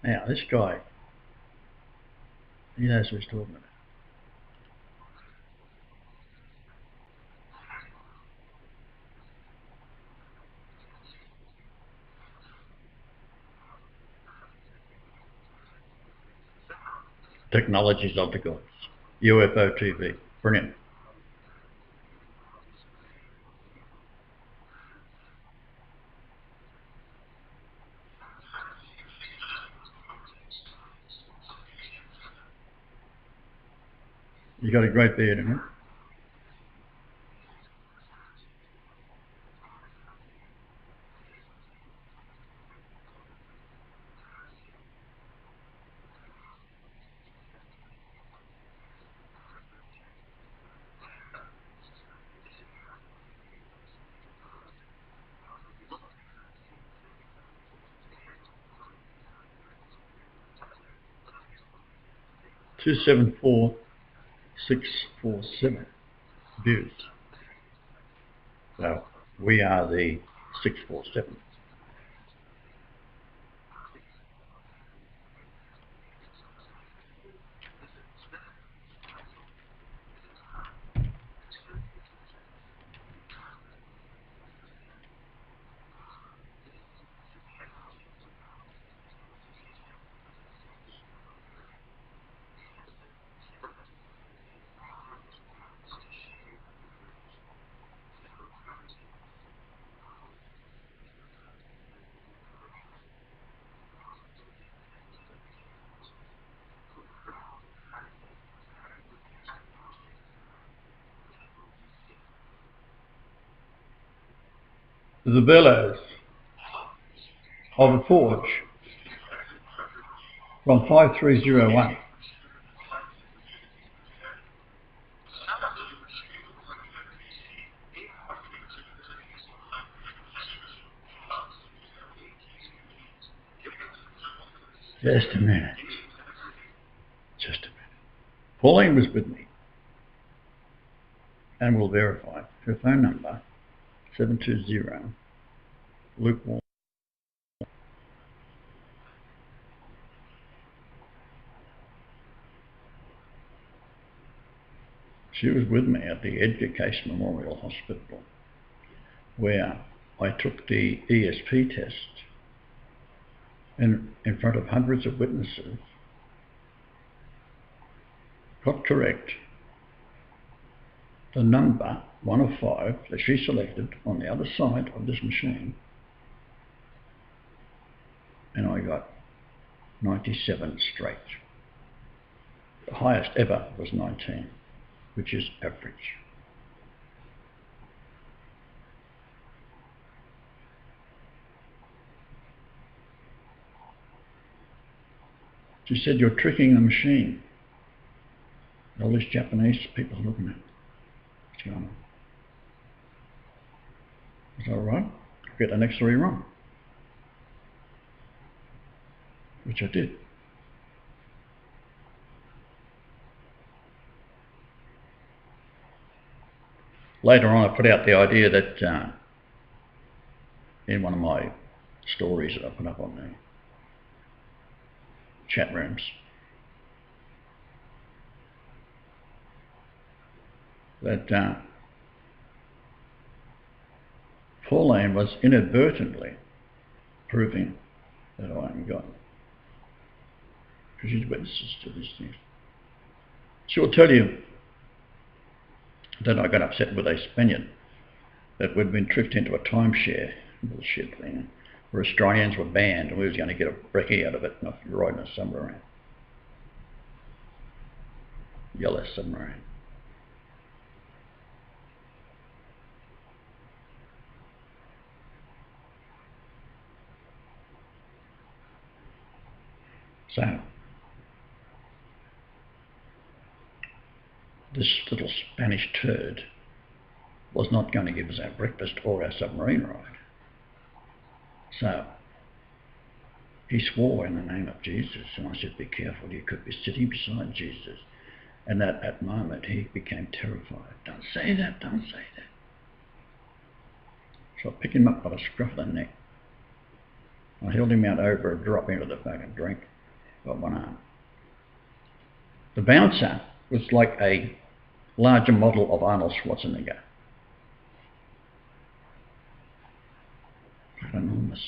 Now, this guy, he knows what he's talking about. Technologies of the gods. UFO TV. Brilliant. You got a great beard, isn't it? Two 74647 views. So we are the 647. The bellows of a forge from 5301. Just a minute. Just a minute. Pauline was with me and will verify. Her phone number 720 lukewarm. She was with me at the Edgar Case Memorial Hospital, where I took the ESP test in front of hundreds of witnesses, got correct the number 1 of 5 that she selected on the other side of this machine, and I got 97 straight. The highest ever was 19, which is average. She said, "You're tricking the machine." All these Japanese people looking at it. What's going on? Is that all right? Get the next 3 wrong. Which I did. Later on, I put out the idea that in one of my stories that I put up on the chat rooms, that Pauline was inadvertently proving that I am God, because she's witnesses to these things. She will tell you Then I got upset with a Spaniard that we'd been tricked into a timeshare bullshit thing, where Australians were banned and we was going to get a brekkie out of it, not riding a submarine. Yellow submarine. So, this little Spanish turd was not going to give us our breakfast or our submarine ride. So, he swore in the name of Jesus, and I said, be careful, you could be sitting beside Jesus. And at that moment, he became terrified. Don't say that, don't say that. So I picked him up by the scruff of the neck. I held him out over a drop into the fucking drink by one arm. The bouncer was like a larger model of Arnold Schwarzenegger. Enormous.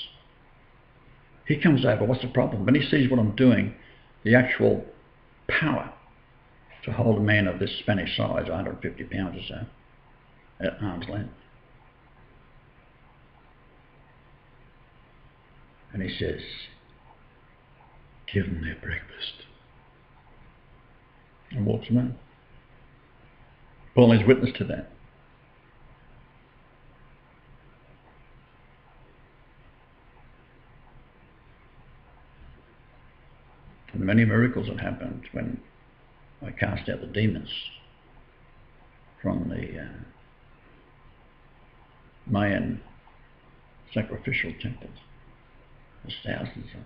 He comes over, what's the problem? When he sees what I'm doing, the actual power to hold a man of this Spanish size, 150 pounds or so, at arm's length. And he says, give them their breakfast. And walks away. Paul is witness to that. And the many miracles that happened when I cast out the demons from the Mayan sacrificial temples. There's thousands of them.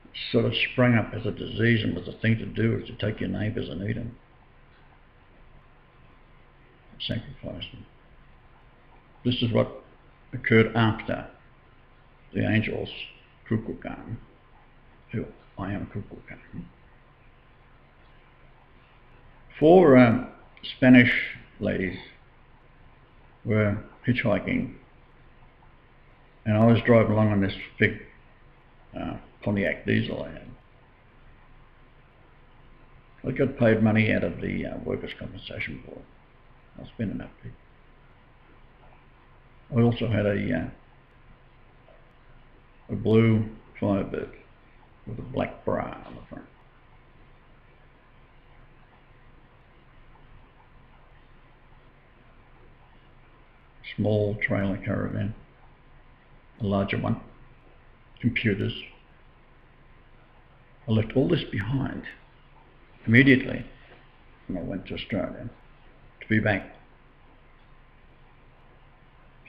It sort of sprang up as a disease, and was the thing to do is to take your neighbours and eat them. Sacrifice them. This is what occurred after the angels Kukulkan, who I am Kukulkan. 4 Spanish ladies were hitchhiking, and I was driving along on this big Pontiac diesel I had. I got paid money out of the Workers' Compensation Board. I was spending that big. I also had a blue Firebird with a black bra on the front. Small trailer caravan, a larger one, computers. I left all this behind immediately when I went to Australia to be back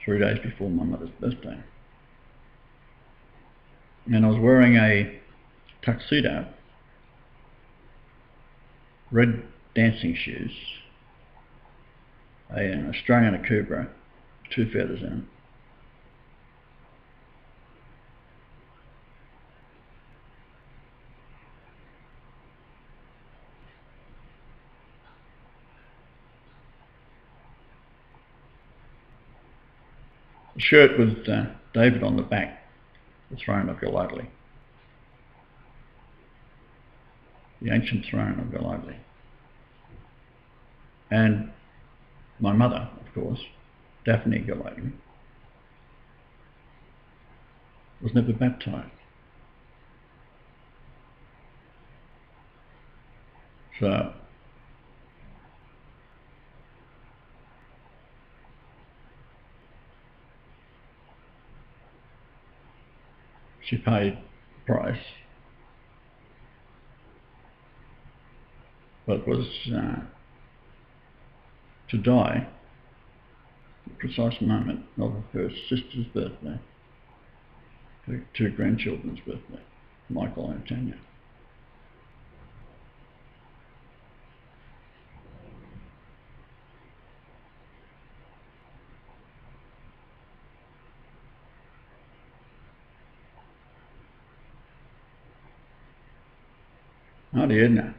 3 days before my mother's birthday. And I was wearing a tuxedo, red dancing shoes, an Australian Akubra, 2 feathers in it. A shirt with David on the back, the throne of Golightly. The ancient throne of Golightly. And my mother, of course, Daphne Golightly, was never baptised. So she paid the price, but was to die at the precise moment of her sister's birthday, her 2 grandchildren's birthday, Michael and Tanya. Auntie Edna,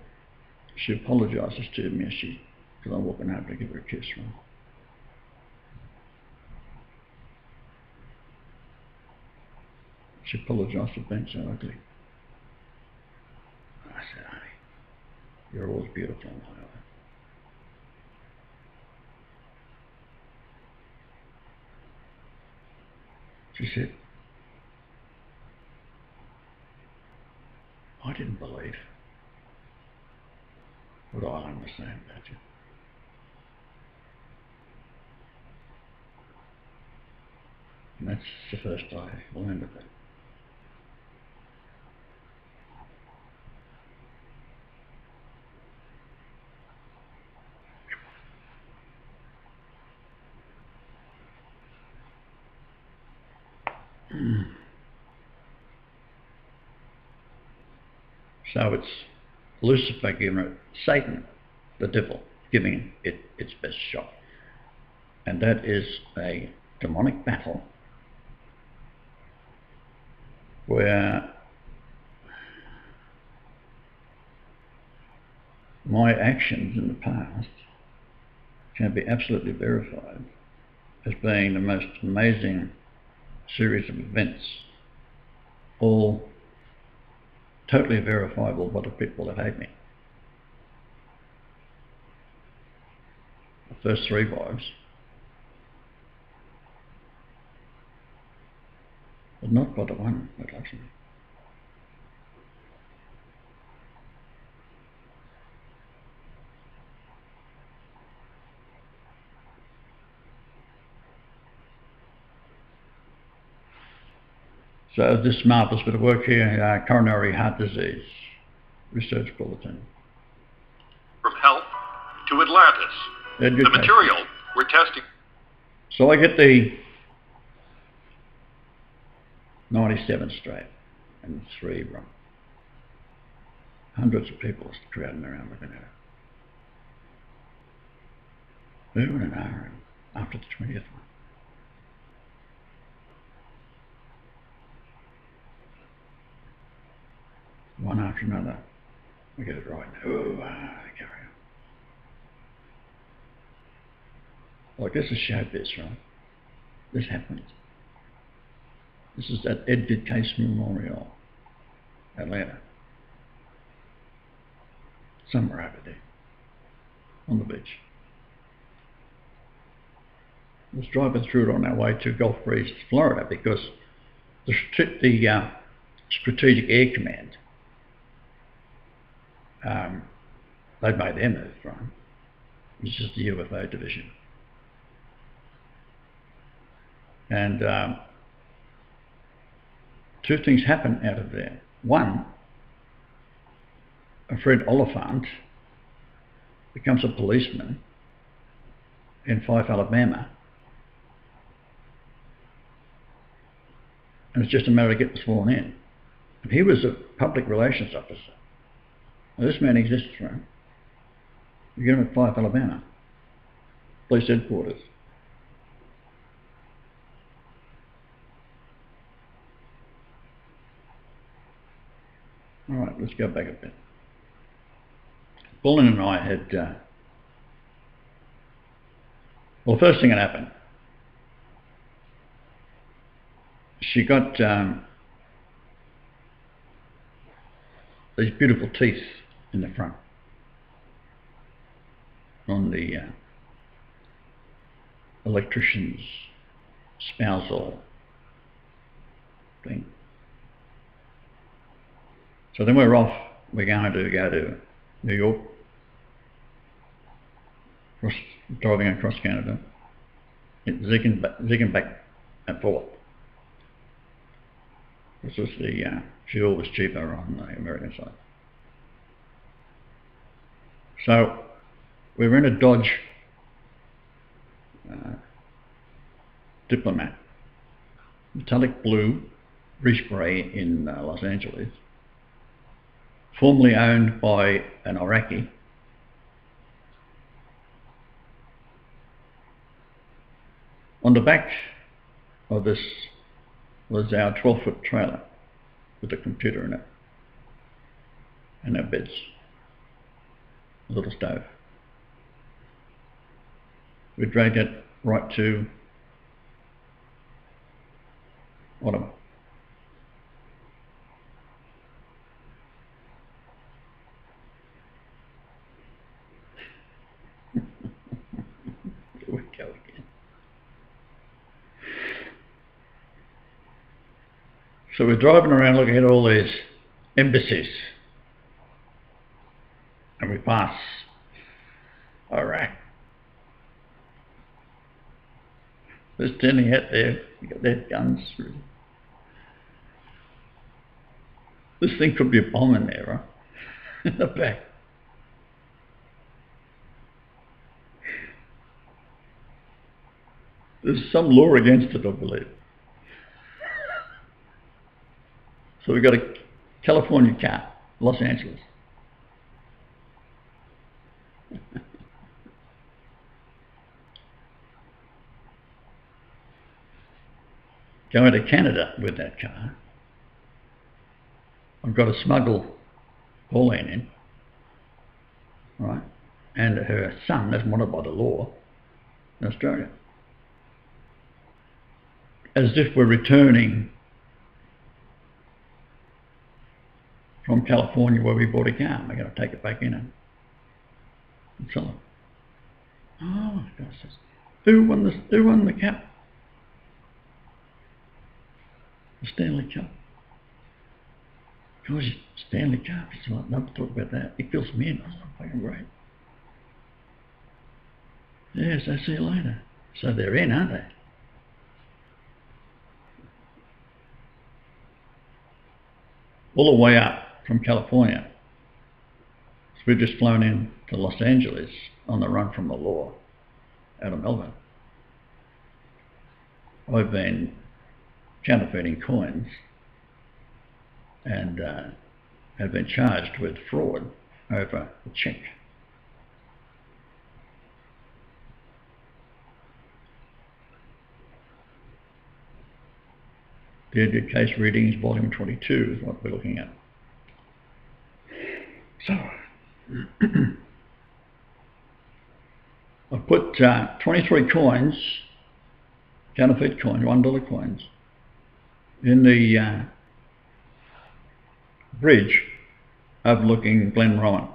she apologises to me as because I'm walking over to give her a kiss. Right? She apologised for being so ugly. I said, honey, you're always beautiful in my eye. She said, I didn't believe what Ireland was saying about you. And that's the first I learned of it. So it's Lucifer giving it, Satan, the devil, giving it its best shot. And that is a demonic battle where my actions in the past can be absolutely verified as being the most amazing series of events, all totally verifiable by the people that hate me. The first 3 wives, but not by the one that loves me. So this marvellous bit of work here, coronary heart disease research bulletin. From health to Atlantis, Education. the material we're testing. So I get the 97 straight and 3 wrong. Hundreds of people crowding around looking at it. Over an hour after the 20th one. One after another. We get it right. Oh, carry on. Like, this is showbiz, right? This happens. This is at Edgar Case Memorial, Atlanta. Somewhere over there, on the beach. I was driving through it on our way to Gulf Breeze, Florida, because the Strategic Air Command, they've made their move, right? It's just the UFO division. And 2 things happen out of there. One, Fred Oliphant becomes a policeman in Fife, Alabama. And it's just a matter of getting sworn in. And he was a public relations officer. Now, this man exists, right? You get him at Fife, Alabama. Police headquarters. All right, let's go back a bit. Pauline and I had, well, the first thing that happened, she got these beautiful teeth in the front on the electrician's spousal thing. So then we're off. We're going to go to New York, driving across Canada, zigging back and forth. This was the fuel was cheaper on the American side. So we were in a Dodge Diplomat, metallic blue, grease grey in Los Angeles, formerly owned by an Iraqi. On the back of this was our 12-foot trailer with a computer in it and our beds, a little stove. We dragged it right to Ottawa. So we're driving around looking at all these embassies, and we pass Iraq. They're standing out there, you got their guns. This thing could be a bomb in there, right? In the back. There's some law against it, I believe. So we got a California car, Los Angeles. Going to Canada with that car. I've got to smuggle Pauline in, right? And her son is wanted by the law in Australia. As if we're returning from California where we bought a car. We're going to take it back in and sell it. Oh, gosh. Who won the cup? The Stanley Cup. Gosh, Stanley Cup. It's like, never talk about that. It fills me in. Oh, fucking great. Yes, I'll see you later. So they're in, aren't they? All the way up from California. So we've just flown in to Los Angeles on the run from the law out of Melbourne. I've been counterfeiting coins and have been charged with fraud over a cheque. The case readings, volume 22 is what we're looking at. So, I've put 23 coins, counterfeit coins, $1 coins, in the bridge overlooking Glen Rowan.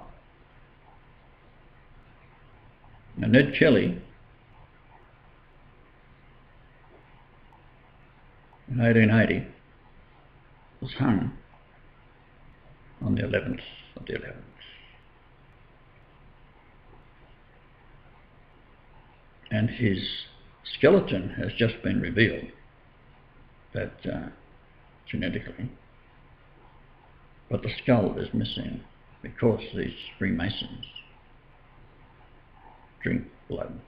Now Ned Kelly, in 1880, was hung on the 11th of the 11th. And his skeleton has just been revealed, that genetically, but the skull is missing because these Freemasons drink blood.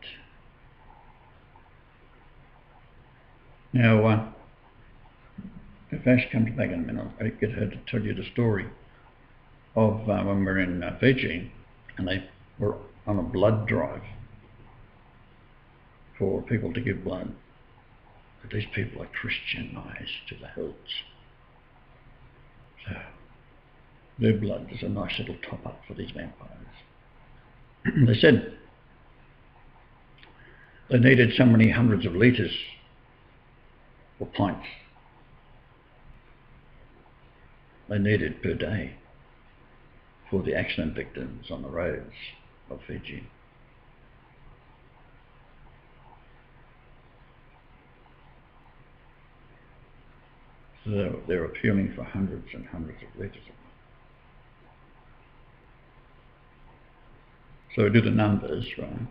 Now, if Ash comes back in a minute, I'll get her to tell you the story of when we were in Fiji and they were on a blood drive for people to give blood. But these people are Christianized to the hills. So their blood is a nice little top up for these vampires. They said they needed so many hundreds of litres or pints they needed per day for the accident victims on the roads of Fiji. So they're appealing for hundreds and hundreds of litres of blood. So we do the numbers, right?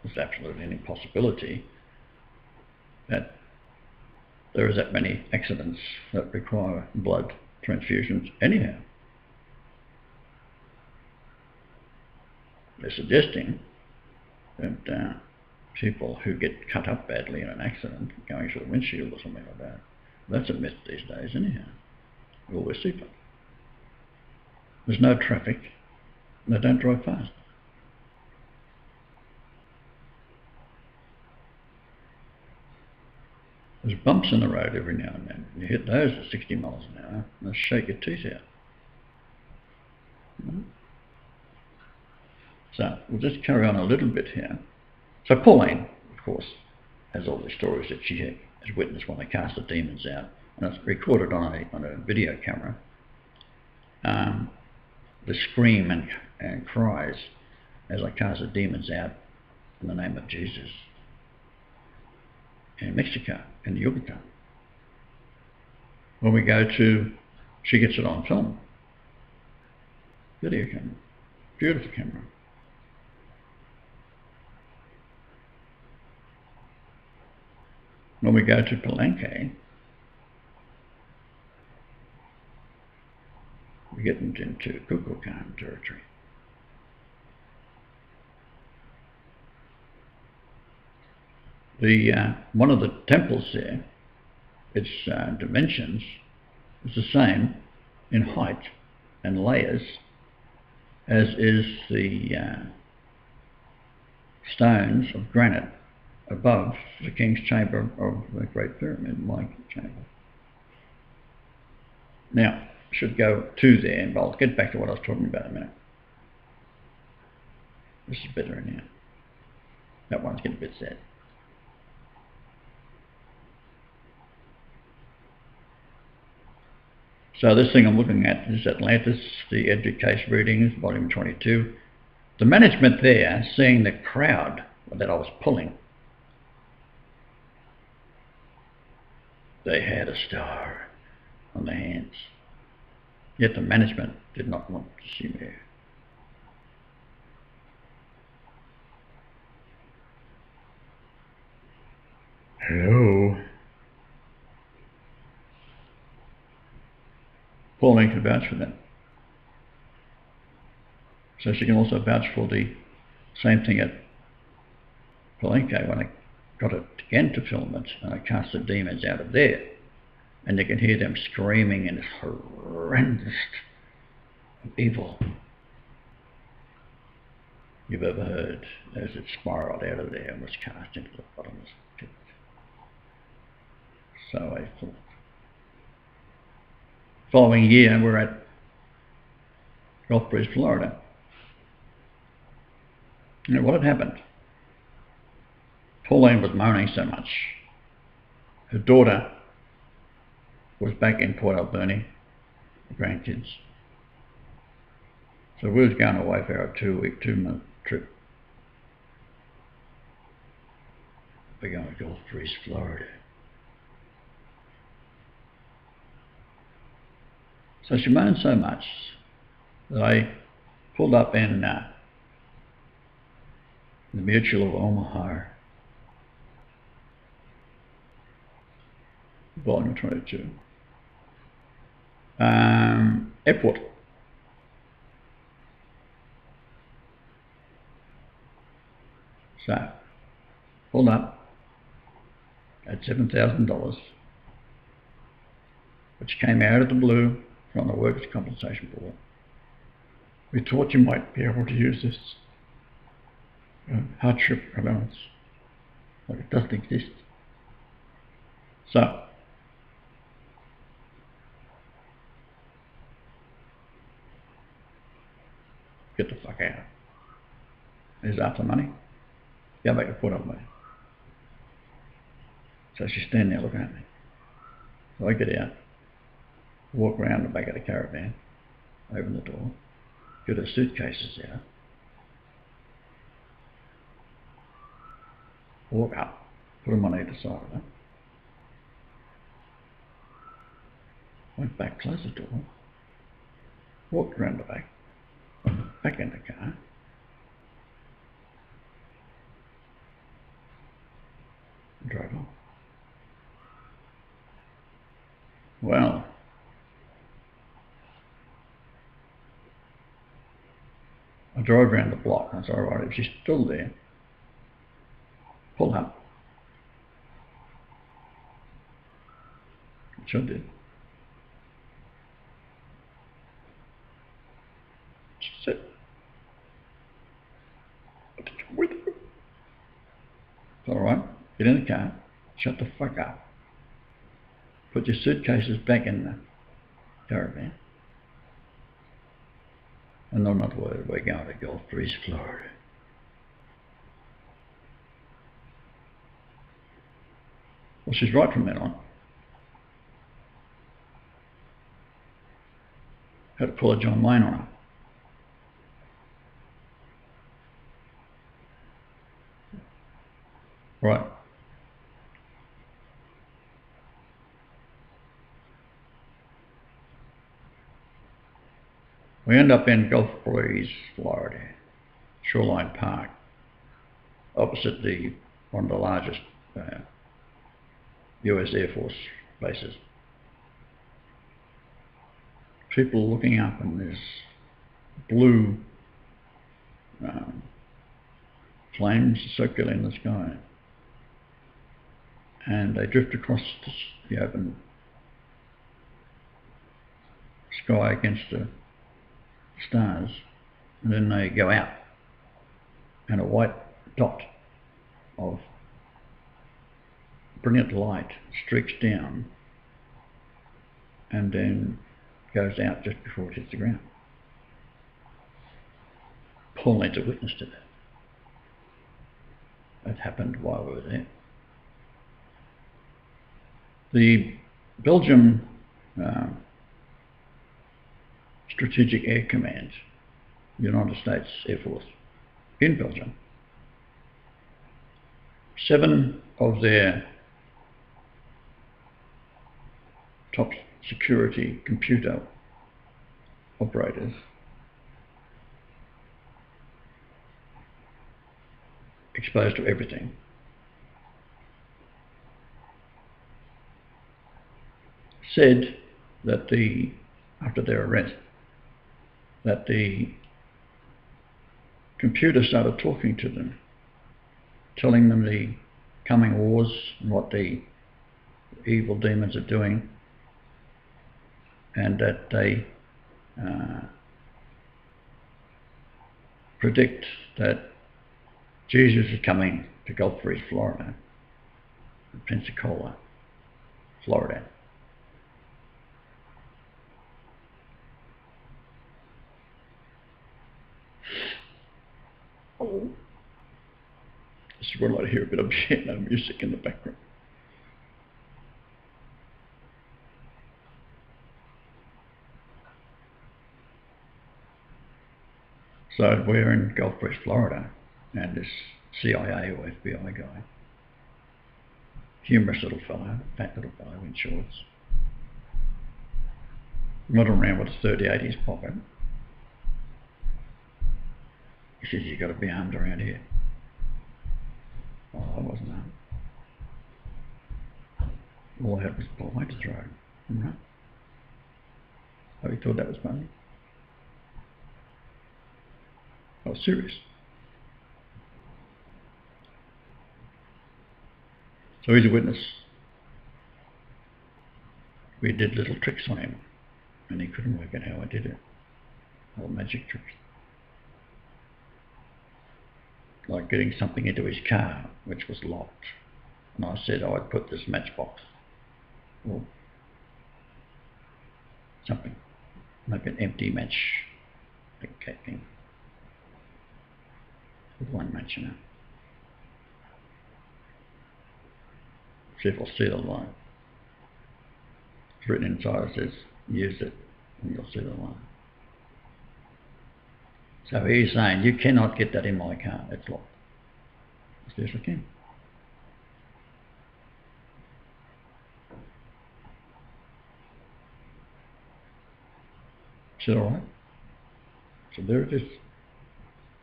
There's absolutely an impossibility that there is that many accidents that require blood transfusions anyhow. They're suggesting that people who get cut up badly in an accident, going through the windshield or something like that, that's a myth these days anyhow. We always see people. There's no traffic, and they don't drive fast. There's bumps in the road every now and then. You hit those at 60 miles an hour, and they'll shake your teeth out. So we'll just carry on a little bit here. So Pauline, of course, has all these stories that she has witnessed when they cast the demons out, and it's recorded on a video camera. The scream and cries as I cast the demons out in the name of Jesus in Mexico, in the Yucatan. When we go to, she gets it on film. Video camera. Beautiful camera. When we go to Palenque, we get into Kukulkan territory. One of the temples there, its dimensions is the same in height and layers as is the stones of granite above the King's Chamber of the Great Pyramid, my chamber. Now, I should go to there, but I'll get back to what I was talking about in a minute. This is better in here. That one's getting a bit sad. So this thing I'm looking at is Atlantis, the Edric Case Readings, volume 22. The management there, seeing the crowd that I was pulling, they had a star on their hands. Yet the management did not want to see me. Hello. Pauline can vouch for that. So she can also vouch for the same thing at Palenque when I got it again to film it and I cast the demons out of there. And you can hear them screaming in this horrendous evil you've ever heard as it spiraled out of there and was cast into the bottomless pit. So I thought. Following year, we're at Gulf Breeze, Florida. And what had happened? Pauline was moaning so much. Her daughter was back in Port Alberni, the grandkids. So we was going away for our 2-month trip. We're going to Gulf Breeze, Florida. So she moaned so much that I pulled up in the Mutual of Omaha, volume 22. Airport. So, pulled up at $7,000, which came out of the blue from the Workers' Compensation Board. We thought you might be able to use this hardship allowance, but it doesn't exist. So, get the fuck out. He's after money. Go back to Port Alberni. So she's standing there looking at me. So I get out, walk around the back of the caravan, open the door, get her suitcases out, walk up, put them on either side of her, went back, closed the door, walked around the back, back in the car, and drove off. Well, I drove around the block and I said, all right, if she's still there, pull up. Which I did. She said, what did you with her? It's all right, get in the car, shut the fuck up. Put your suitcases back in the caravan. And not another word, we're going to Gulf Breeze, Florida. Well, she's right from then on. Had to pull a John Wayne on her. Right. We end up in Gulf Breeze, Florida, Shoreline Park, opposite one of the largest US Air Force bases. People looking up, and there's blue flames circling in the sky, and they drift across the open sky against the stars, and then they go out, and a white dot of brilliant light streaks down and then goes out just before it hits the ground. Paul needs a witness to that. That happened while we were there. The Belgium Strategic Air Command, United States Air Force, in Belgium, 7 of their top security computer operators exposed to everything, said that after their arrest, that the computer started talking to them, telling them the coming wars and what the evil demons are doing, and that they predict that Jesus is coming to Gulf Breeze, Florida, Pensacola, Florida. This is where I hear a bit of piano music in the background. So we're in Gulf Breeze, Florida, and this CIA or FBI guy, humorous little fellow, fat little fellow in shorts, not around with a 38 in his pocket. He says, "You've got to be armed around here." Well, I wasn't armed. All I had was a light to throw. Right? So he thought that was funny. I was serious. So he's a witness. We did little tricks on him, and he couldn't work out how I did it. All magic tricks. Like getting something into his car, which was locked. And I said, I'd put this matchbox, or something, like an empty match, thing, with one match in it. See if I'll see the light. It's written inside, it says, use it, and you'll see the light. So he's saying, you cannot get that in my car, it's locked. I said, yes, I can. I said, all right. So there it is.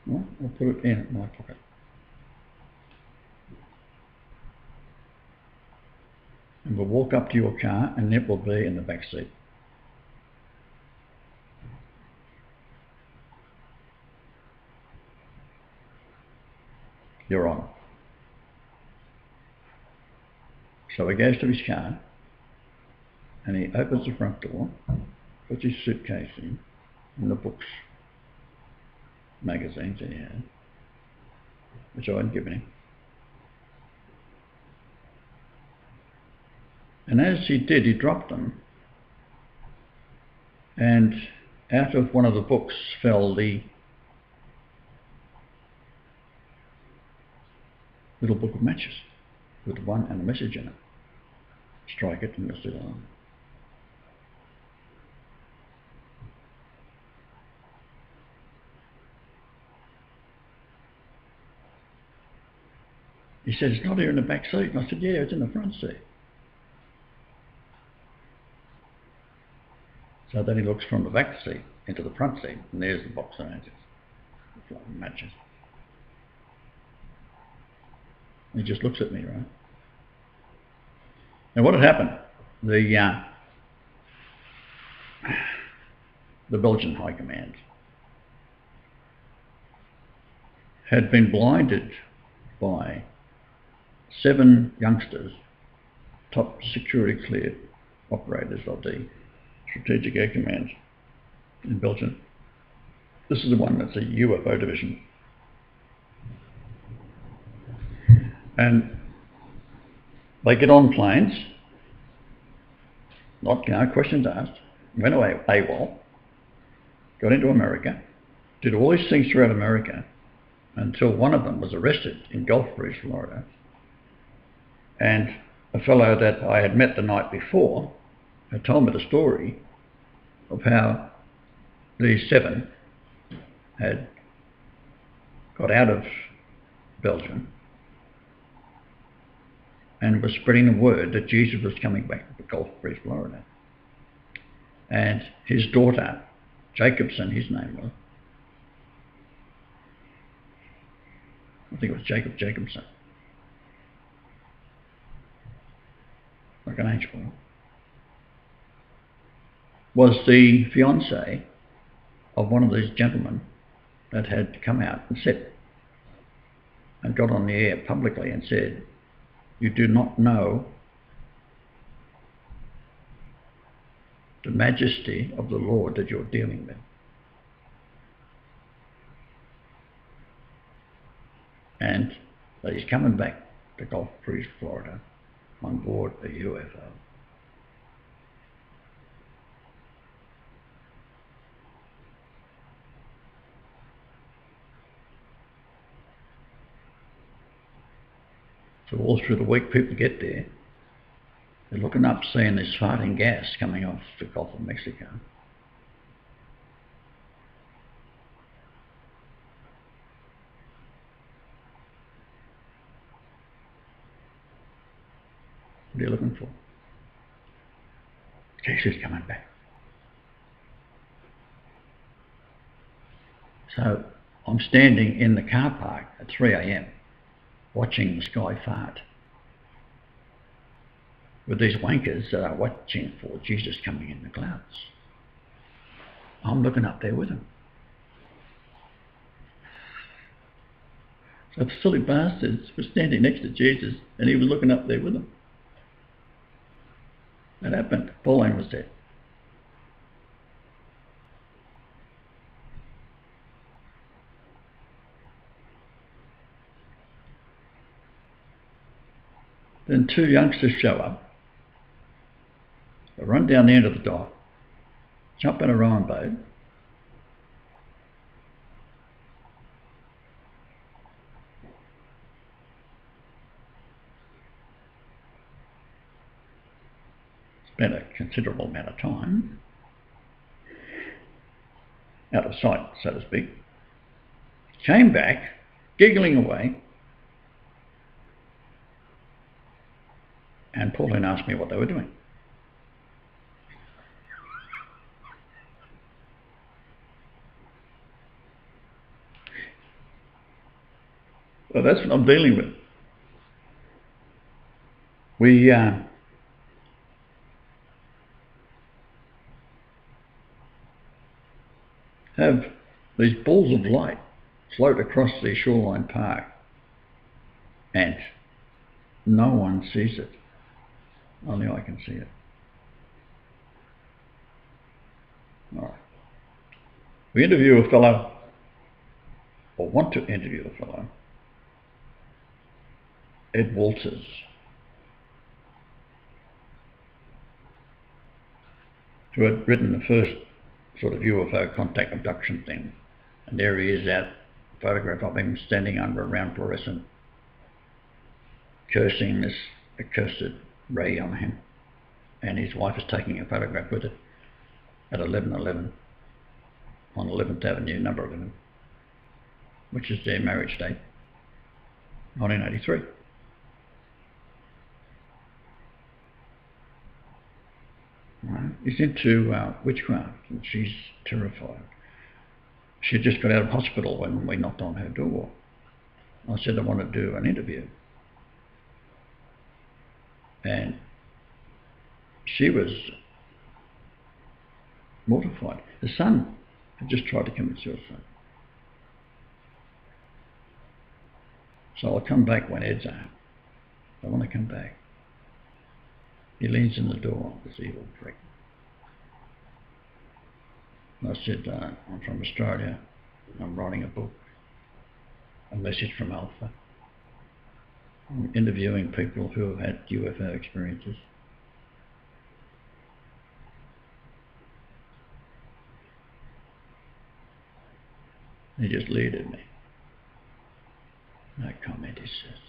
Well, I'll put it in my pocket. And we'll walk up to your car, and it will be in the back seat. You're on. So he goes to his car, and he opens the front door, puts his suitcase in, and the books, magazines that he had, which I had given him. And as he did, he dropped them, and out of one of the books fell the little book of matches with one and a message in it. Strike it and you'll see the light. He said, it's not here in the back seat. And I said, yeah, it's in the front seat. So then he looks from the back seat into the front seat, and there's the box of matches. He just looks at me, right? Now what had happened? The Belgian High Command had been blinded by 7 youngsters, top security cleared operators of the Strategic Air Command in Belgium. This is the one that's a UFO division. And they get on planes, not questions asked, went away AWOL, got into America, did all these things throughout America until one of them was arrested in Gulf Breeze, Florida. And a fellow that I had met the night before had told me the story of how these 7 had got out of Belgium and was spreading the word that Jesus was coming back to Gulf Breeze, Florida. And his daughter, Jacobson, his name was, I think it was Jacob Jacobson, like an angel, was the fiancée of one of these gentlemen that had come out and said, and got on the air publicly and said, "You do not know the majesty of the Lord that you're dealing with." And that he's coming back to Gulf Breeze, Florida, on board a UFO. So all through the week people get there, they're looking up, seeing this farting gas coming off the Gulf of Mexico. What are you looking for? Jesus coming back. So I'm standing in the car park at 3 a.m. watching the sky fart with these wankers that are watching for Jesus coming in the clouds. I'm looking up there with them. So the silly bastards were standing next to Jesus and he was looking up there with them. That happened. Pauline was dead. Then 2 youngsters show up. They run down the end of the dock, jump in a rowing boat, spent a considerable amount of time out of sight, so to speak, came back giggling away, and Pauline asked me what they were doing. Well, that's what I'm dealing with. We have these balls of light float across the shoreline park and no one sees it. Only I can see it. All right. We interview a fellow, or want to interview a fellow, Ed Walters, who had written the first sort of UFO contact abduction thing. And there he is, out, photograph of him standing under a round fluorescent, cursing this accursed ray on him. And his wife is taking a photograph with it at 11:11 on 11th Avenue, number 11, which is their marriage date, 1983. Right? He's into witchcraft, and she's terrified. She had just got out of hospital when we knocked on her door. I said I want to do an interview. And she was mortified. Her son had just tried to commit suicide. So I'll come back when Ed's out. I want to come back. He leans in the door, this evil prick. And I said, I'm from Australia. I'm writing a book, a message from Alpha. I'm interviewing people who have had UFO experiences. He just leered at me. No comment, he says.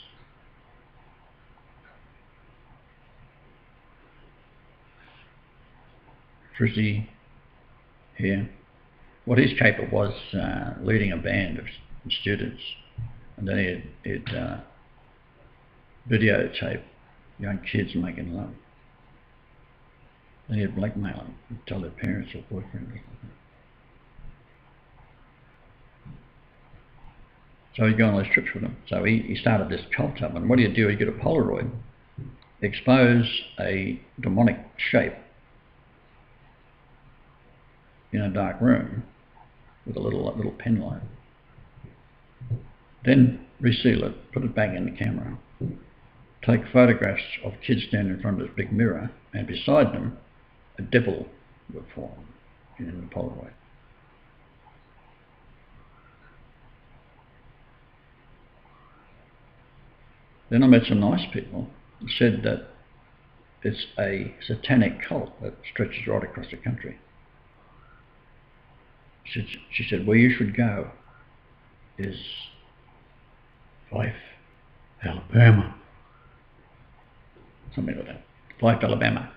Frizzy here. What his caper was leading a band of students, and then he'd videotape young kids making love. Then he'd blackmail them and tell their parents or boyfriend or something. So he'd go on those trips with them. So he started this cult up, and what do? You get a Polaroid, expose a demonic shape in a dark room with a little pen light. Then reseal it, put it back in the camera, take photographs of kids standing in front of this big mirror, and beside them a devil would form in the Polaroid. Then I met some nice people who said that it's a satanic cult that stretches right across the country. She said, where you should go is Fife, Alabama. Something like that. Fife, Alabama.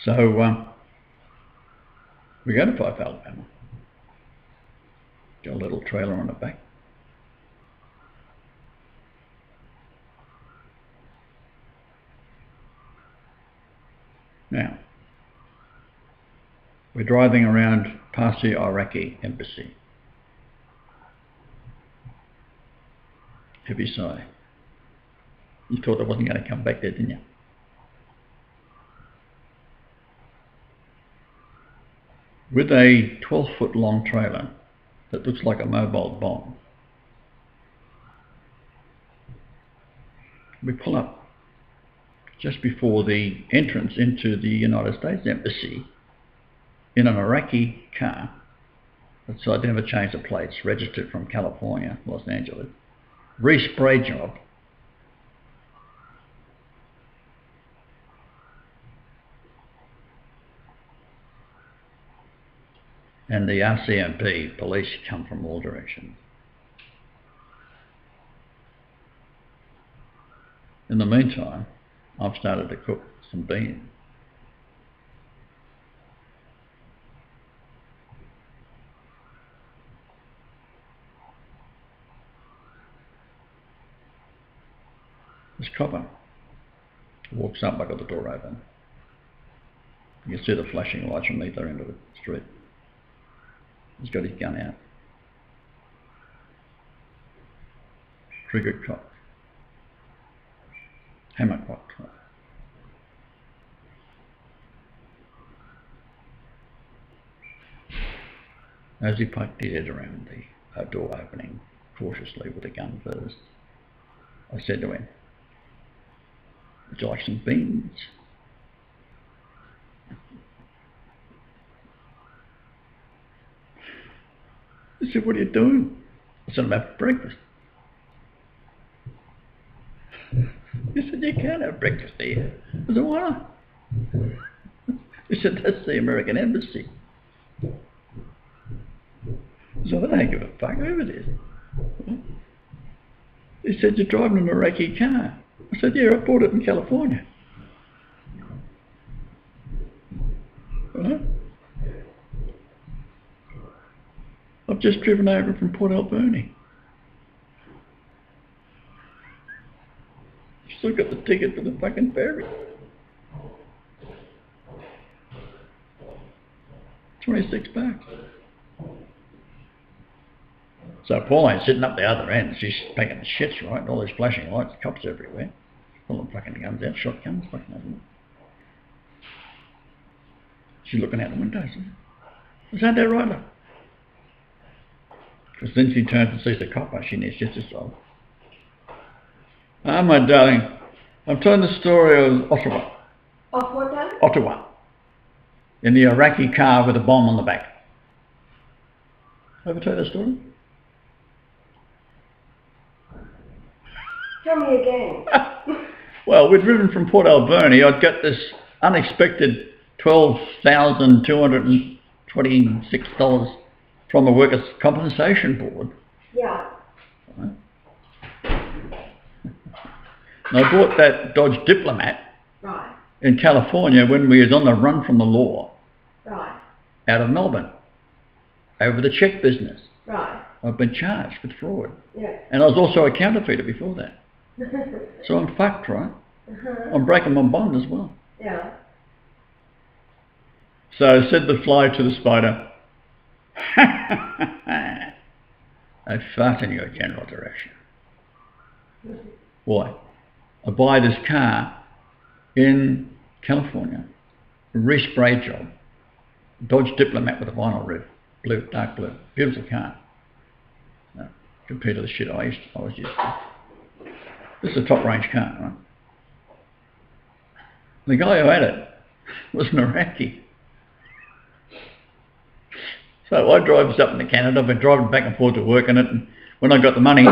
So we go to Fife, Alabama. Got a little trailer on the back. Now, we're driving around past the Iraqi embassy. Heavy sigh. You thought I wasn't going to come back there, didn't you? With a 12-foot long trailer that looks like a mobile bomb. We pull up just before the entrance into the United States Embassy in an Iraqi car. So I'd never changed the plates, registered from California, Los Angeles. Respray job. And the RCMP police come from all directions. In the meantime, I've started to cook some beans. This copper walks up, I got the door open. You can see the flashing lights from either end of the street. He's got his gun out. Trigger cock. Hammer cock. As he poked his head around the door opening cautiously with the gun first, I said to him, would you like some beans? He said, what are you doing? I said, I'm having breakfast. He said, you can't have breakfast here. I said, why not? He said, that's the American Embassy. So I don't give a fuck who it is. He said, you're driving an Iraqi car. I said, yeah, I bought it in California. Right? I've just driven over from Port Alberni. Still got the ticket for the fucking ferry. 26 bucks. So Pauline's sitting up the other end. She's taking the shits, right? All these flashing lights, cops everywhere. Pulling fucking guns out, shotguns, fucking everything. She's looking out the window. Is that right, look? Because then she turns and sees the copper. She needs just as well. Ah, my darling, I'm telling the story of Ottawa. Of what, darling? Ottawa. In the Iraqi car with a bomb on the back. Ever tell that story? Tell me again. Well, we'd driven from Port Alberni. I'd got this unexpected $12,226 from the Workers' Compensation Board. Yeah. Right. And I bought that Dodge Diplomat Right. in California when we was on the run from the law Right. out of Melbourne over the cheque business. Right. I've been charged with fraud. Yeah. And I was also a counterfeiter before that. So I'm fucked, right? I'm breaking my bond as well. Yeah. So said the fly to the spider, I fart in your general direction. Why? I buy this car in California, a respray job, Dodge Diplomat with a vinyl roof, blue, dark blue, beautiful car. No, compared to the shit I was used to. This is a top range car, right? The guy who had it was an Iraqi. So I drive us up into Canada. I've been driving back and forth to work in it, and when I got the money,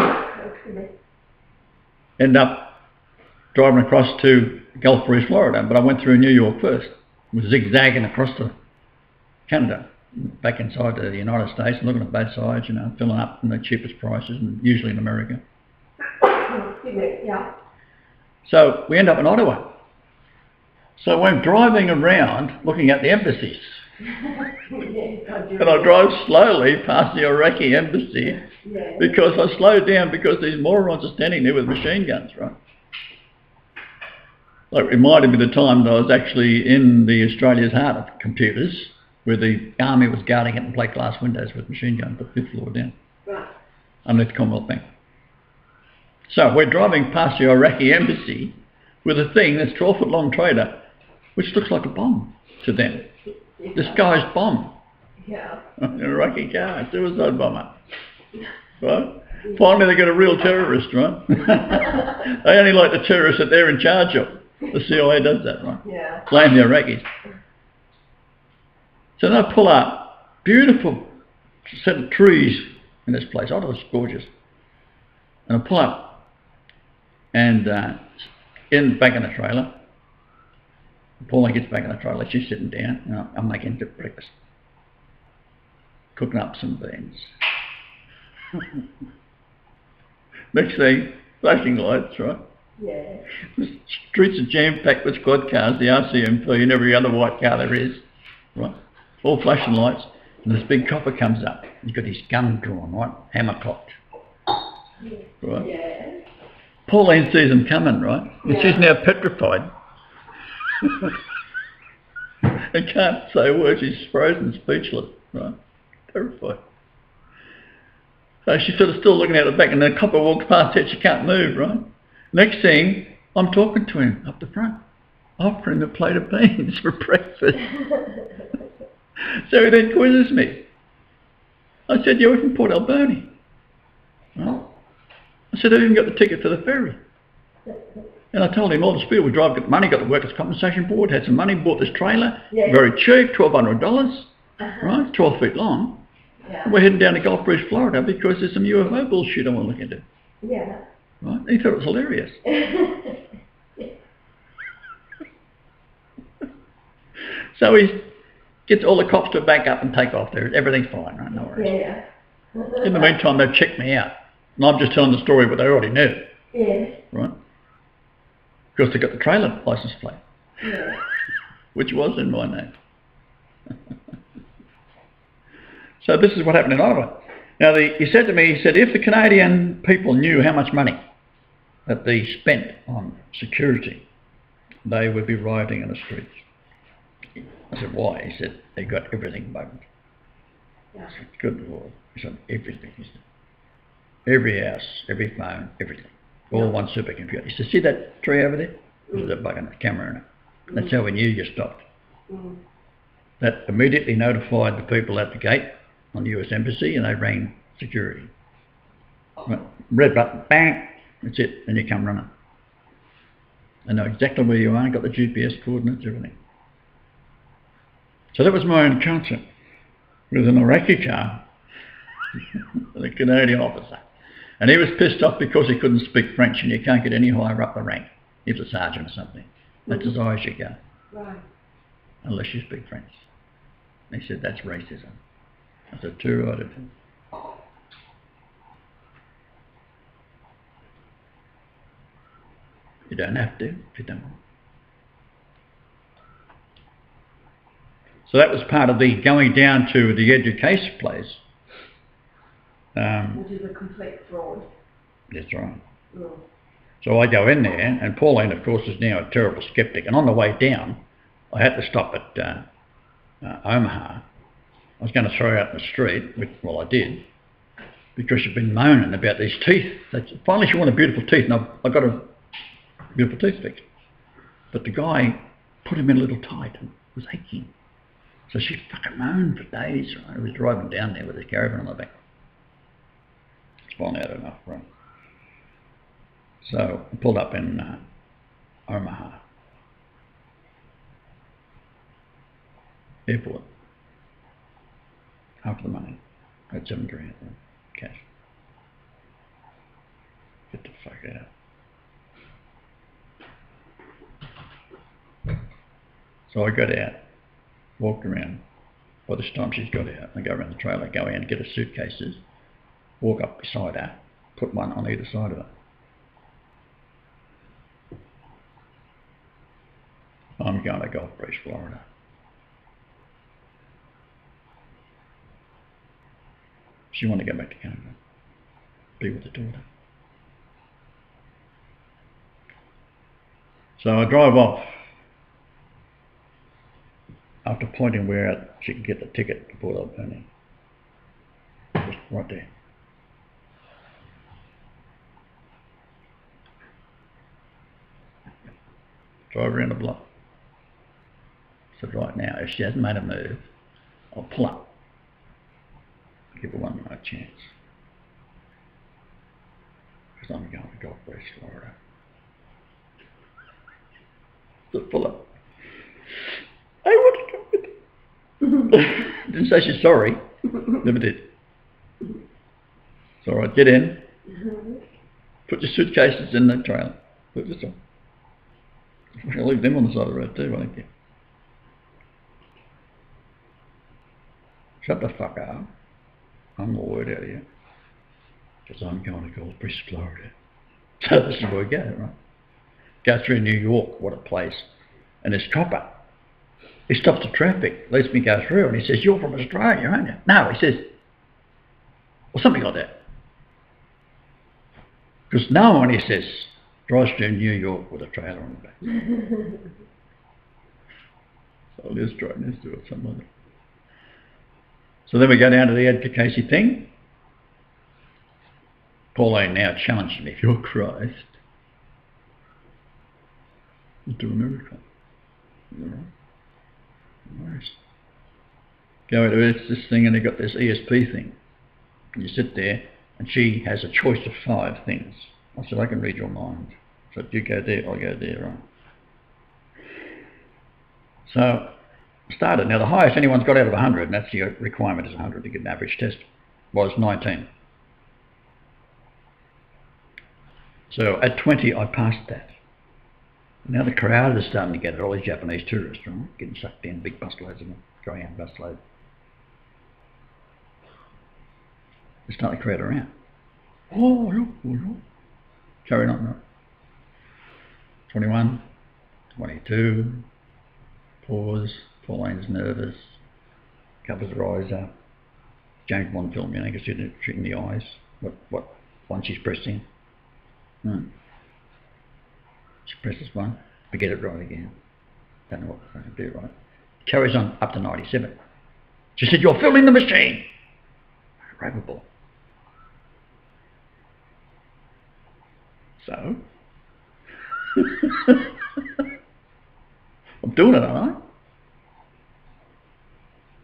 end up driving across to Gulf Breeze, Florida, but I went through New York first. I was zigzagging across to Canada, back inside the United States, and looking at both sides, you know, filling up in the cheapest prices, and usually in America. Yeah. So we end up in Ottawa. So I'm driving around looking at the embassies. And I drive slowly past the Iraqi embassy because I slowed down because these morons are standing there with machine guns, right? Like, it reminded me of the time that I was actually in the Australia's heart of computers, where the army was guarding it in plate glass windows with machine guns, the 5th floor down, underneath the Commonwealth Bank. So we're driving past the Iraqi embassy with a thing that's 12-foot long trailer, which looks like a bomb to them. This guy's bomb. Yeah. An Iraqi car, suicide bomber. Right? Finally they got a real terrorist, right? They only like the terrorists that they're in charge of. The CIA does that, right? Yeah. Blame the Iraqis. So they pull up, beautiful set of trees in this place. Oh, it was gorgeous. And I pull up, and back in the trailer, Pauline gets back in the trailer, she's sitting down, and I'm making breakfast. Cooking up some beans. Next thing, flashing lights, right? Yeah. The streets are jam-packed with squad cars, the RCMP and every other white car there is, right? All flashing lights, and this big copper comes up. He's got his gun drawn, right? Hammer cocked. Right? Yeah. Pauline sees him coming, right? And she's now petrified. And can't say a word, she's frozen, speechless, right? Terrified. So she's sort of still looking out the back, and the copper walks past her, she can't move, right? Next thing, I'm talking to him up the front, offering him a plate of beans for breakfast. So he then quizzes me. I said, you're from Port Alberni. Right? I said, I even got the ticket for the ferry. And I told him all the spiel. We drive, got the money, got the Workers' Compensation Board, had some money, bought this trailer, very cheap, $1,200, right, 12 feet long. Yeah. And we're heading down to Gulf Breeze, Florida, because there's some UFO bullshit I want to look into. Yeah. Right? He thought it was hilarious. So he gets all the cops to back up and take off there. Everything's fine, right? No worries. Yeah. In the meantime, they've checked me out. And I'm just telling the story what they already knew. Yes. Right? Because they got the trailer license plate. Yeah. Which was in my name. So this is what happened in Ottawa. Now, he said to me, he said, if the Canadian people knew how much money that they spent on security, they would be rioting in the streets. I said, why? He said, they got everything bugged. Yeah. I said, good Lord. He said, everything. He said, every house, every phone, everything. All one supercomputer. He said, see that tree over there? There's a bugging camera in it. That's how we knew you stopped. That immediately notified the people at the gate on the US Embassy, and they rang security. Red button, bang, that's it, and you come running. They know exactly where you are, got the GPS coordinates, everything. So that was my encounter with an Iraqi car, the Canadian officer. And he was pissed off because he couldn't speak French, and you can't get any higher up the rank. He was a sergeant or something. That's as high as you go. Right. Unless you speak French. And he said, that's racism. I said, too right of him. You don't have to if you don't want. So that was part of the going down to the education place. Which is a complete fraud. That's right. Mm. So I go in there, and Pauline, of course, is now a terrible sceptic. And on the way down, I had to stop at Omaha. I was going to throw her out in the street, which, well, I did, because she'd been moaning about these teeth. Finally, she wanted beautiful teeth, and I got a beautiful tooth fixed. But the guy put him in a little tight and was aching. So she fucking moaned for days. Right? I was driving down there with his caravan on the back. It's finally had enough, right? So I pulled up in Omaha airport. Half the money. I had $7 grand in cash. Get the fuck out. So I got out, walked around. By this time she's got out, I go around the trailer, go in, get her suitcases, walk up beside her, put one on either side of her. I'm going to Gulf Breeze, Florida. She wanted to go back to Canada, be with the daughter. So I drive off after pointing where she could get the ticket to Port Alberni. Just right there. Drive around the block. So right now, if she hasn't made a move, I'll pull up. Give her one more chance. Because I'm going to Gulf Breeze, Florida. So pull up. I want to go with her. Didn't say she's sorry. Never did. It's all right, get in. Put your suitcases in the trailer. Put this on. I'll leave them on the side of the road too, won't you? Shut the fuck up. I'm not worried out of you. Because I'm going to Gulf Breeze, Florida. So this is where we go, right? Go through New York, what a place. And this copper, he stops the traffic, lets me go through, and he says, you're from Australia, aren't you? No, he says, or something like that. Because no one, he says, drives through New York with a trailer on the back. So let's try and let's do it, something like that. So then we go down to the Edgar Casey thing. Pauline now challenged me, if you're Christ, you do America. All right. Nice. Go into this thing, and they got this ESP thing. And you sit there, and she has a choice of 5 things. I said, I can read your mind. So you go there, I'll go there, right? So started. Now the highest anyone's got out of 100, and that's the requirement is 100 to get an average test, was 19. So at 20 I passed that. Now the crowd is starting to get it, all these Japanese tourists, right? Getting sucked in, big busloads of them, going out busloads. They're starting to crowd around. Oh, yeah. Carrying on, right? 21, 22, pause, Pauline's nervous, covers her eyes up. James Bond film, you know, you can see it in the eyes, what one she's pressing. She presses 1, we get it right again. Don't know what we're going to do, right? Carries on up to 97. She said, "You're filling the machine." Raveable. So, I'm doing it, aren't I?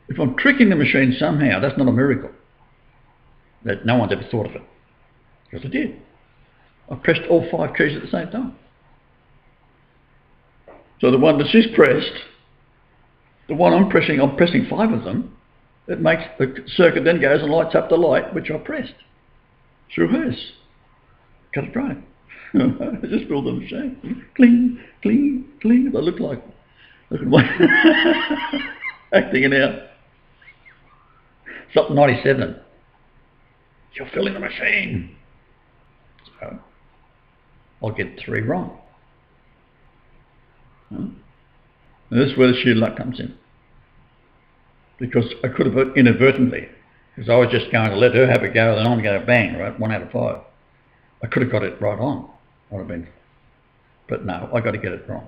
If I'm tricking the machine somehow, that's not a miracle. That no one's ever thought of it. Because I did. I pressed all 5 keys at the same time. So the one that she's pressed, the one I'm pressing 5 of them. It makes the circuit then goes and lights up the light which I pressed through hers. Got it right. I just filled the machine. Cling, cling, cling. I look like acting it out. It's up to 97. You're filling the machine. So I'll get 3 wrong. And this is where the sheer luck comes in. Because I could have inadvertently, because I was just going to let her have a go, then I'm going to bang, right? 1 out of 5. I could have got it right on. Would have been, but no, I got to get it wrong.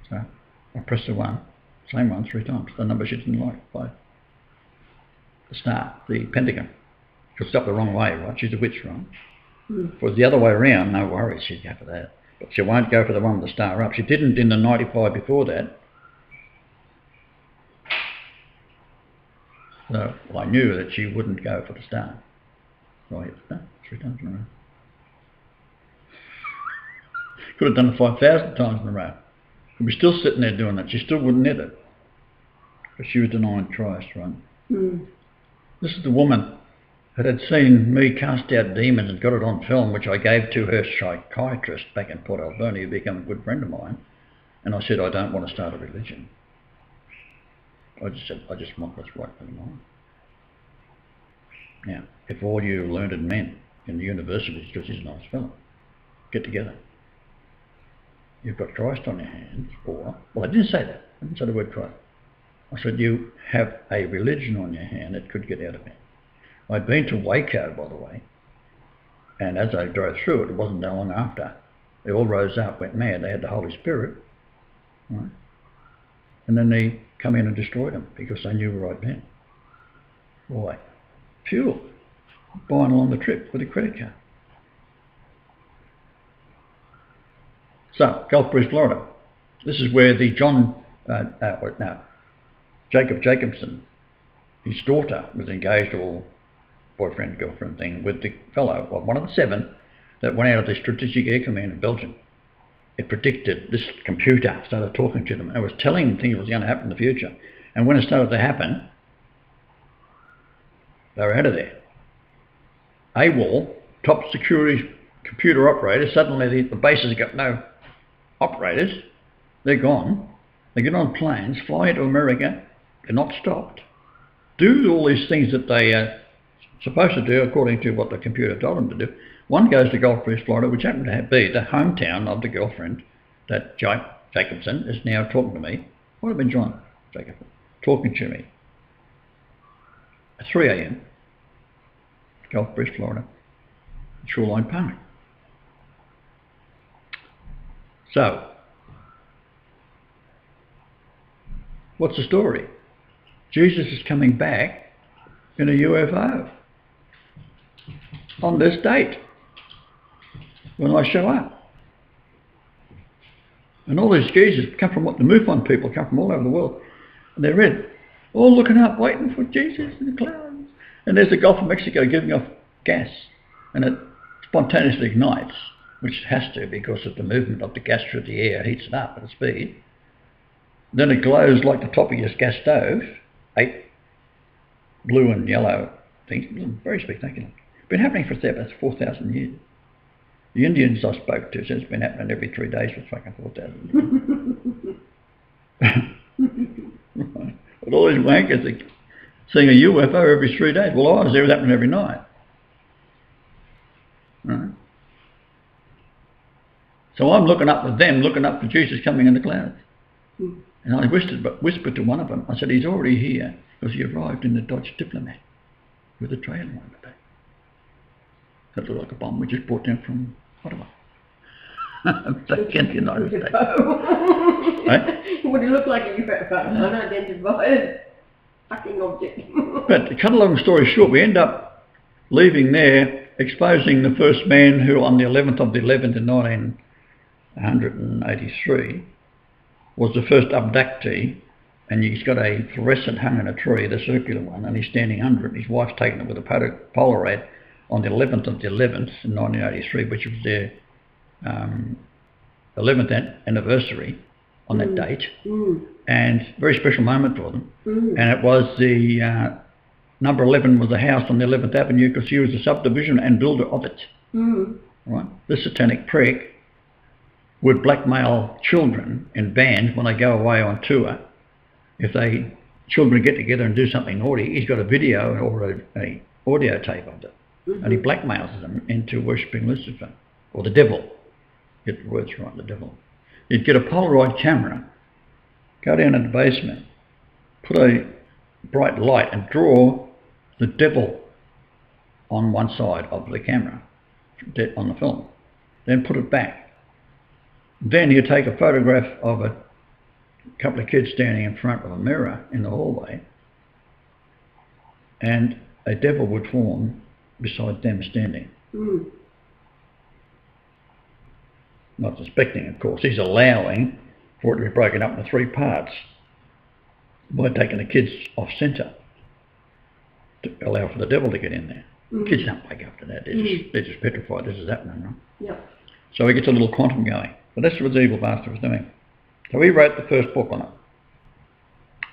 So I pressed the 1, same one 3 times. The number she didn't like by the star, the pentagon. Because it's up the wrong way, right? She's a witch, right? If it was the other way around, no worries, she'd go for that. But she won't go for the one with the star up. She didn't in the 95 before that. So I knew that she wouldn't go for the star. So I hit the star 3 times in a row. Could have done it 5,000 times in a row. Could be still sitting there doing it. She still wouldn't hit it. Because she was denying Christ, right? This is the woman that had seen me cast out demons and got it on film, which I gave to her psychiatrist back in Port Alberni, who became a good friend of mine. And I said, I don't want to start a religion. I just said, I just want what's right for the mind. Now, if all you learned men in the universities, because he's a nice fellow, get together, you've got Christ on your hands, or, well, I didn't say that. I didn't say the word Christ. I said, you have a religion on your hand that could get out of me. I'd been to Waco, by the way, and as I drove through it wasn't that long after. They all rose up, went mad. They had the Holy Spirit, right? And then they come in and destroyed them because they knew right then. Why? Fuel. Buying along the trip with a credit card. So, Gulf Breeze, Florida. This is where the Jacob Jacobson, his daughter, was engaged, or boyfriend, girlfriend thing, with the fellow, well, one of the 7 that went out of the Strategic Air Command in Belgium. It predicted, this computer started talking to them and was telling them things that was going to happen in the future. And when it started to happen, they were out of there. AWOL, top security computer operators, suddenly the bases have got no operators. They're gone. They get on planes, fly into America. They're not stopped. Do all these things that they are supposed to do according to what the computer told them to do. One goes to Gulf Breeze, Florida, which happened to be the hometown of the girlfriend that Jacobson is now talking to me. Would have been John Jacobson talking to me at 3 a.m. Gulf Breeze, Florida, Shoreline Park. So, what's the story? Jesus is coming back in a UFO on this date when I show up. And all these geezers come from, the MUFON people come from all over the world, and they're red, all looking up, waiting for Jesus in the clouds. And there's the Gulf of Mexico giving off gas, and it spontaneously ignites, which it has to because of the movement of the gas through the air, heats it up at a speed. Then it glows like the top of your gas stove, 8 blue and yellow things, very spectacular. Been happening for about 4,000 years. The Indians I spoke to said it's been happening every 3 days for fucking 4,000 years. Right. But all these wankers are seeing a UFO every 3 days. Well, I was there, it was happening every night. Right. So I'm looking up with them, looking up for Jesus coming in the clouds. And I whispered to one of them, I said, he's already here because he arrived in the Dodge Diplomat with a trailer on the back. That looked like a bomb we just brought down from Ottawa. Back in the United States. It would look like a UFO, unidentified fucking object. But to cut a long story short, we end up leaving there, exposing the first man who on the 11th of the 11th in 1983 was the first abductee, and he's got a fluorescent hung in a tree, the circular one, and he's standing under it. His wife's taken it with a Polaroid on the 11th of the 11th in 1983, which was their 11th anniversary on that date, and very special moment for them. And it was the number 11 was the house on the 11th Avenue because he was the subdivision and builder of it. Right? This satanic prick would blackmail children in bands when they go away on tour. If children get together and do something naughty, he's got a video or a audio tape of it, and he blackmails them into worshipping Lucifer or the devil. Get the words right, the devil. He'd get a Polaroid camera, go down in the basement, put a bright light and draw the devil on one side of the camera, on the film, then put it back. Then he'd take a photograph of a couple of kids standing in front of a mirror in the hallway, and a devil would form beside them standing. Not suspecting, of course. He's allowing for it to be broken up into three parts by taking the kids off centre to allow for the devil to get in there. Kids don't wake up to that. They're just petrified this is happening, right? Yep. So he gets a little quantum going. But that's what the evil bastard was doing. So he wrote the first book on it.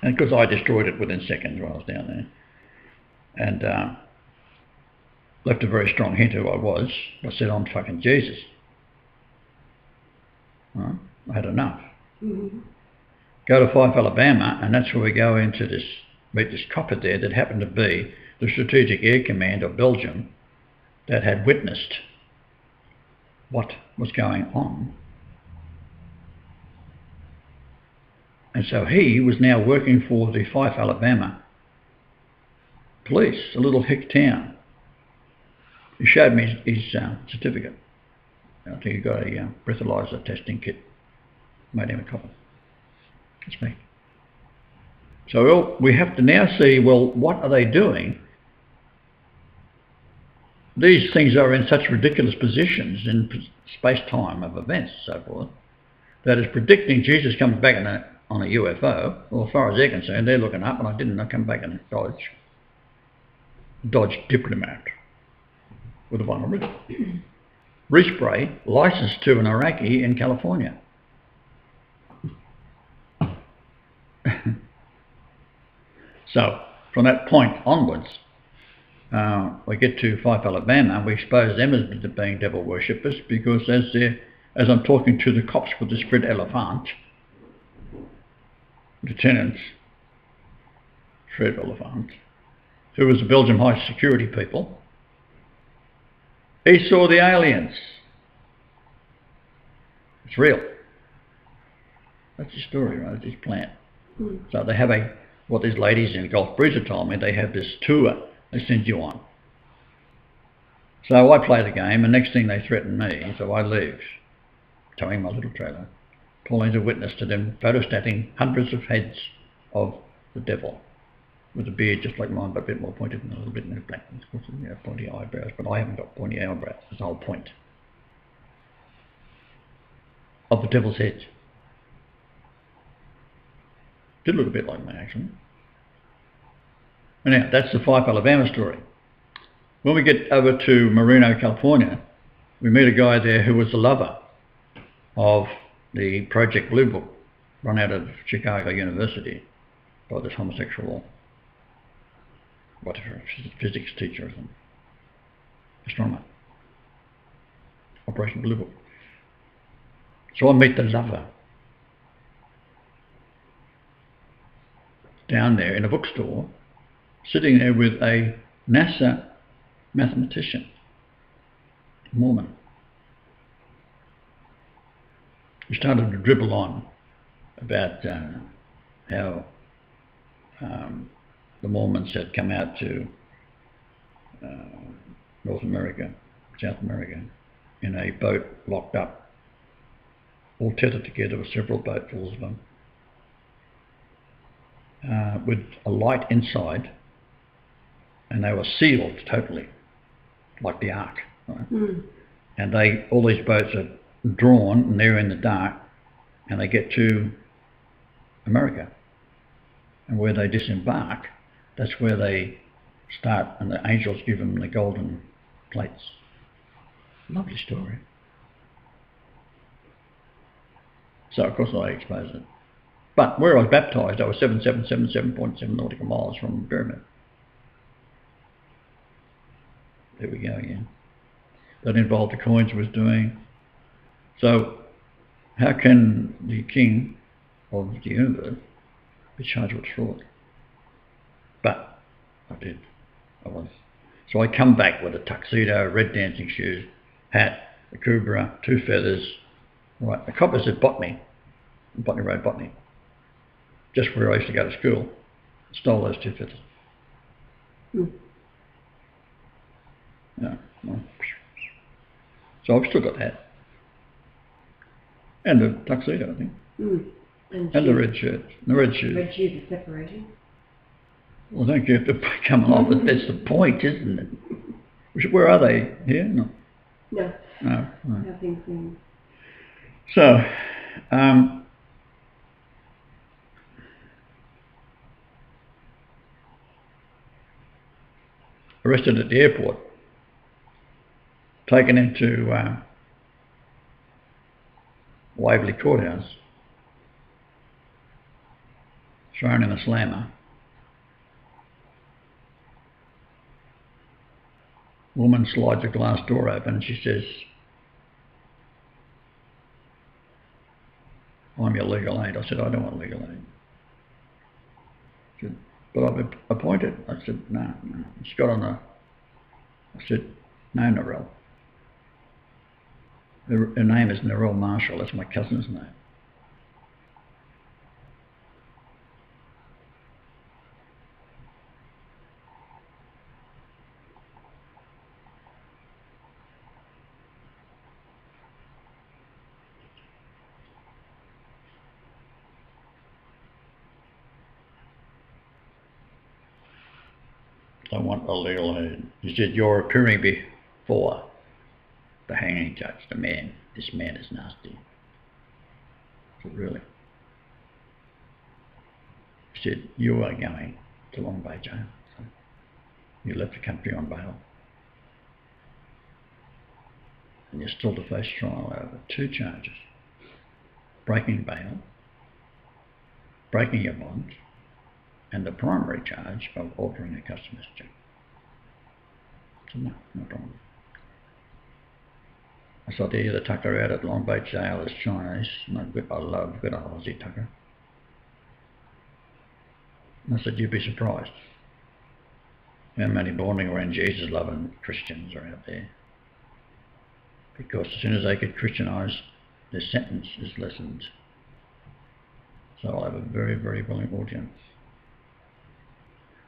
And because I destroyed it within seconds while I was down there. And left a very strong hint who I was. I said, I'm fucking Jesus. Right? I had enough. Go to Fife, Alabama, and that's where we go into this, meet this copper there that happened to be the Strategic Air Command of Belgium that had witnessed what was going on. And so he was now working for the Fife, Alabama police, a little hick town. He showed me his certificate. I think he got a breathalyzer testing kit made him a copper. That's me. So we have to now see, well, what are they doing? These things are in such ridiculous positions in space-time of events and so forth, that is predicting Jesus comes back on a UFO. Well, as far as they're concerned, they're looking up, and I didn't come back in a Dodge Diplomat with a vinyl roof. Respray licensed to an Iraqi in California. So from that point onwards, we get to Fife, Alabama. We expose them as being devil worshippers because as I'm talking to the cops with the spread elephant, Lieutenant Fred Elephant, who was the Belgium high security people, he saw the aliens. It's real. That's the story, right? It's his plan. So they have what these ladies in Gulf Breeze have told me, they have this tour they send you on. So I play the game, and next thing they threaten me, so I leave, towing my little trailer, pulling as a witness to them photostating hundreds of heads of the devil, with a beard just like mine, but a bit more pointed and a little bit more black, pointy eyebrows, but I haven't got pointy eyebrows, that's the whole point of the devil's heads. Did look a bit like me, actually. Anyhow, that's the Fife, Alabama story. When we get over to Marino, California, we meet a guy there who was the lover of the Project Blue Book, run out of Chicago University by this homosexual, whatever, physics teacher or something, astronomer. Operation Blue Book. So I meet the lover down there in a bookstore, sitting there with a NASA mathematician, Mormon. He started to dribble on about how the Mormons had come out to North America South America, in a boat locked up, all tethered together with several boatfuls of them, with a light inside, and they were sealed totally, like the Ark. Right? Mm. And all these boats are drawn, and they're in the dark, and they get to America. And where they disembark, that's where they start, and the angels give them the golden plates. Lovely story. So of course I exposed it. But where I was baptised, I was 7777.7 nautical miles from the pyramid. There we go again. That involved the coins I was doing. So how can the king of the universe be charged with fraud? But I did. I was. So I come back with a tuxedo, red dancing shoes, hat, a cobra, 2 feathers. Right, the copper said Botany, Botany Road, Botany, just where I used to go to school. Stole those 2 feathers. Mm. Yeah. Well, so I've still got that. And the tuxedo, I think. Mm. And the red shirt. The red shoes. Red shoes are separating. Well, don't you have to come along, but that's the point, isn't it? Where are they? Here? No. No. No. Right. Nothing's in. So, arrested at the airport, taken into Waverley Courthouse, thrown in a slammer. Woman slides a glass door open and she says, "I'm your legal aid." I said, "I don't want legal aid." She said, "But I've appointed." I said, no. She got on I said, "No, Narelle. Her name is Narelle Marshall. That's my cousin's name." "I want a legal aid." He said, "You're appearing before the hanging judge. This man is nasty." I said, "Really?" He said, "You are going to Long Bay Jail. So you left the country on bail. And you're still to face trial over 2 charges. Breaking bail, breaking your bond, and the primary charge of altering a customer's check." So no, not wrong. I said, "Yeah, the tucker out at Long Bay Jail is Chinese. And I love good old Aussie tucker." And I said, "You'd be surprised how many born again Jesus loving Christians are out there. Because as soon as they get Christianised, their sentence is lessened. So I'll have a very, very willing audience."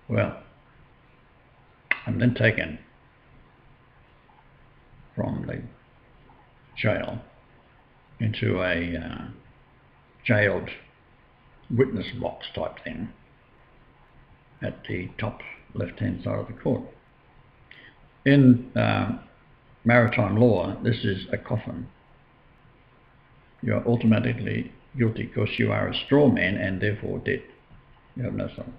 Well, I'm then taken from the jail into a jailed witness box type thing at the top left-hand side of the court. In maritime law, this is a coffin. You are automatically guilty because you are a strawman and therefore dead. You have no soul.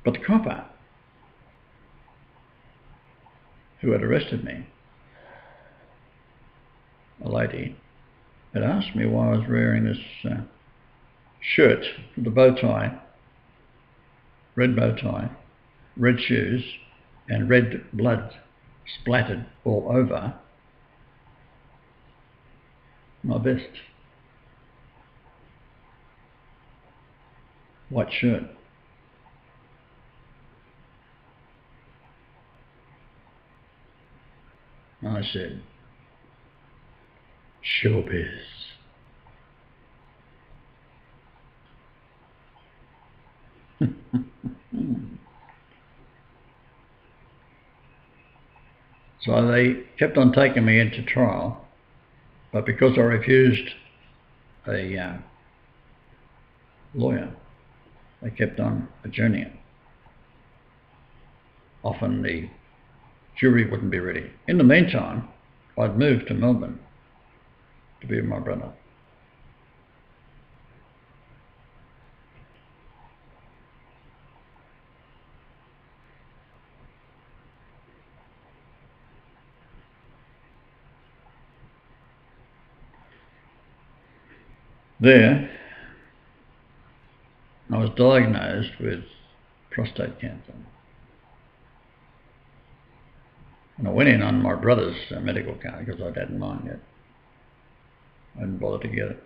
But the copper who had arrested me, a lady, had asked me why I was wearing this shirt with a bow tie, red bow tie, red shoes, and red blood splattered all over my vest. White shirt. And I said, "Showbiz." So they kept on taking me into trial, but because I refused a lawyer, they kept on adjourning it. Often the jury wouldn't be ready. In the meantime, I'd moved to Melbourne to be with my brother. There, I was diagnosed with prostate cancer. And I went in on my brother's medical card because I hadn't mine yet. I didn't bother to get it.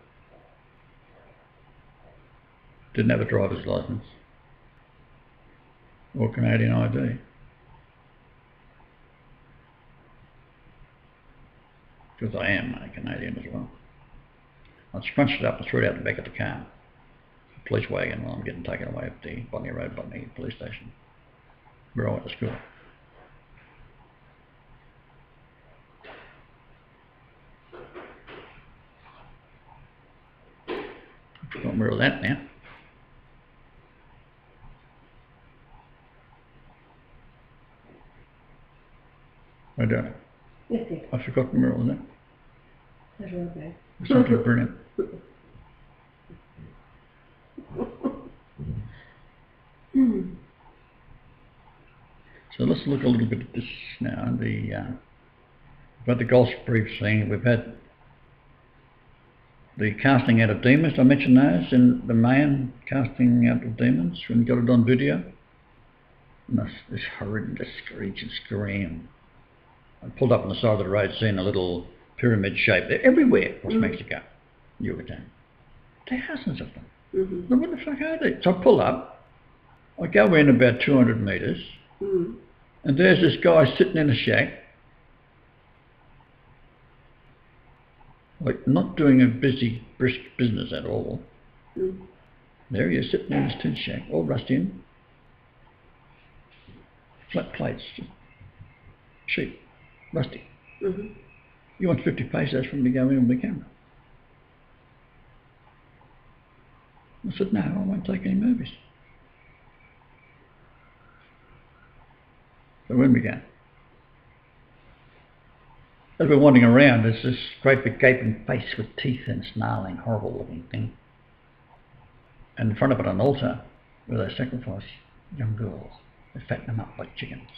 Didn't have a driver's licence or Canadian ID. Because I am a Canadian as well. I scrunched it up and threw it out the back of the car. A police wagon while I'm getting taken away at the Bonnie Road Bonnie police station, where I went to school. I've got rid of that now. I don't. Yes, yes. I forgot to mirror that. That's okay. Something brilliant. So let's look a little bit at this now. We've had the golf brief scene. We've had the casting out of demons. I mentioned those, and the man casting out of demons when he got it on video. And this horrendous screech and scream. I pulled up on the side of the road, seeing a little pyramid shape. They're everywhere across Mexico, Yucatan. Thousands of them. Now, what the fuck are they? So I pull up, I go in about 200 metres, and there's this guy sitting in a shack, like not doing a busy, brisk business at all. There he is sitting in his tin shack, all rusty in. Flat plates, cheap, rusty. You want 50 pesos from me to go in with the camera? I said, no, I won't take any movies. So when we go, as we're wandering around, there's this great big gaping face with teeth and snarling, horrible looking thing. And in front of it, an altar where they sacrifice young girls. They fatten them up like chickens.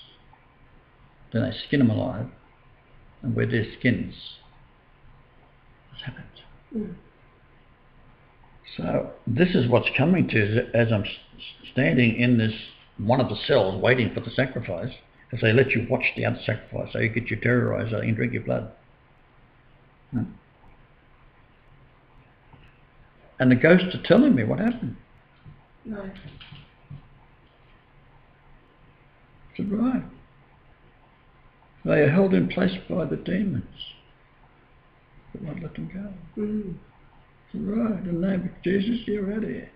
Then they skin them alive, and with their skins, this happens. So this is what's coming to as I'm standing in this one of the cells waiting for the sacrifice, because they let you watch the other sacrifice, so you get you terrorised, so you can drink your blood. And the ghosts are telling me what happened. Right. I said, right. They are held in place by the demons that won't let them go. I said, right, in the name of Jesus, you're out of here.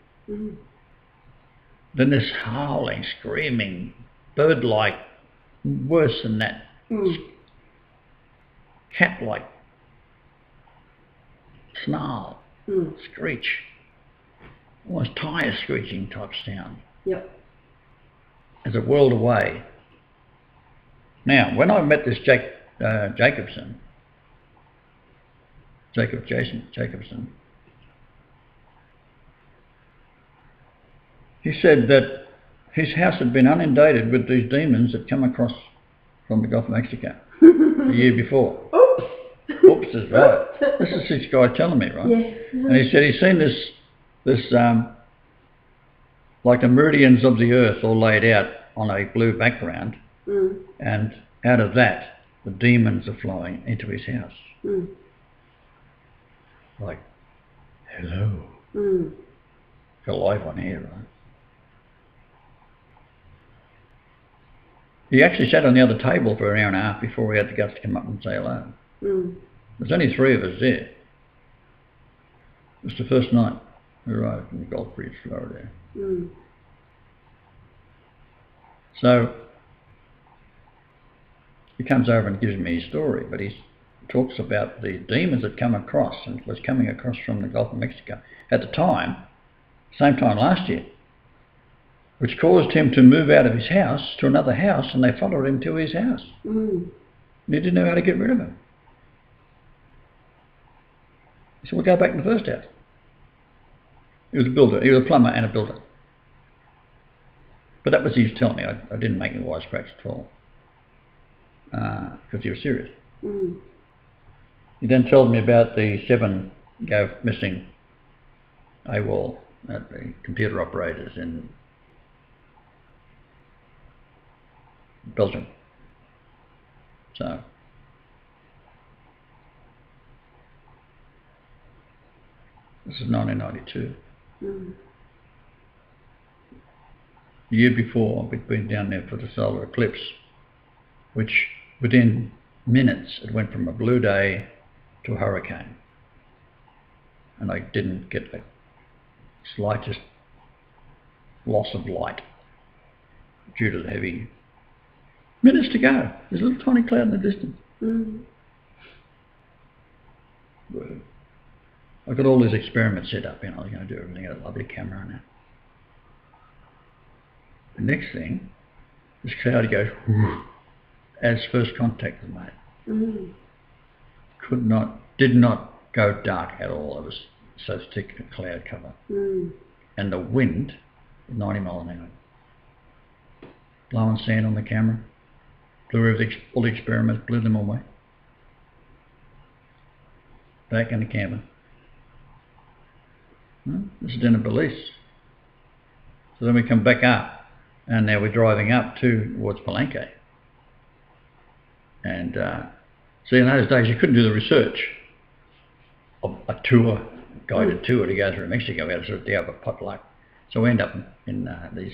Then this howling, screaming, bird-like, worse than that, cat-like snarl, screech, almost tire screeching type sound. Yep. As it whirled away. Now, when I met this Jacobson, he said that his house had been inundated with these demons that come across from the Gulf of Mexico the year before. Oops is right. This is this guy telling me, right? Yes. And he said he's seen this like the meridians of the earth all laid out on a blue background, and out of that the demons are flowing into his house. Like, hello. Got live on here, right? He actually sat on the other table for an hour and a half before we had the guts to come up and say hello. There's only 3 of us there. It was the first night we arrived in the Gulf Bridge, Florida. So he comes over and gives me his story, but he talks about the demons that come across and was coming across from the Gulf of Mexico at the time, same time last year, which caused him to move out of his house to another house, and they followed him to his house. And he didn't know how to get rid of him. He said, "We'll go back to the first house." He was a builder. He was a plumber and a builder. But that was he was telling me. I didn't make any wisecracks at all, because he was serious. He then told me about the 7 go missing AWOL, the computer operators in Belgium. So this is 1992. The year before, we'd been down there for the solar eclipse, which within minutes it went from a blue day to a hurricane, and I didn't get the slightest loss of light due to the heavy minutes to go. There's a little tiny cloud in the distance. I've got all these experiments set up, I'm going to do everything. I've got a lovely camera on it. The next thing, this cloud goes as first contact was made. Did not go dark at all. It was so thick a cloud cover. And the wind, 90 miles an hour. Blowing sand on the camera. Blew all the experiments, blew them away. Back in the camera. This is down in Belize. So then we come back up, and now we're driving up towards Palenque. And see, in those days you couldn't do the research of a tour, guided tour to go through Mexico. We had to sort of do a potluck. So we end up in these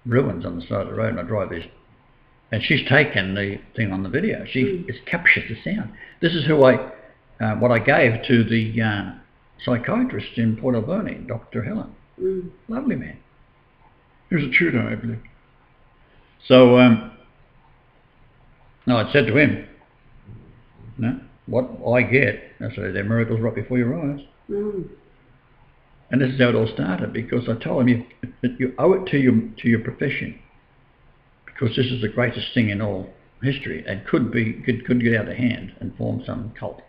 ruins on the side of the road, and I drive these. And she's taken the thing on the video. She has captured the sound. This is who what I gave to the psychiatrist in Port Alberni, Dr. Helen. Lovely man. He was a tutor, I believe. So, no, I said to him, what I get, I said, there are miracles right before your eyes. And this is how it all started, because I told him you owe it to your profession, because this is the greatest thing in all history, and could get out of hand and form some cult.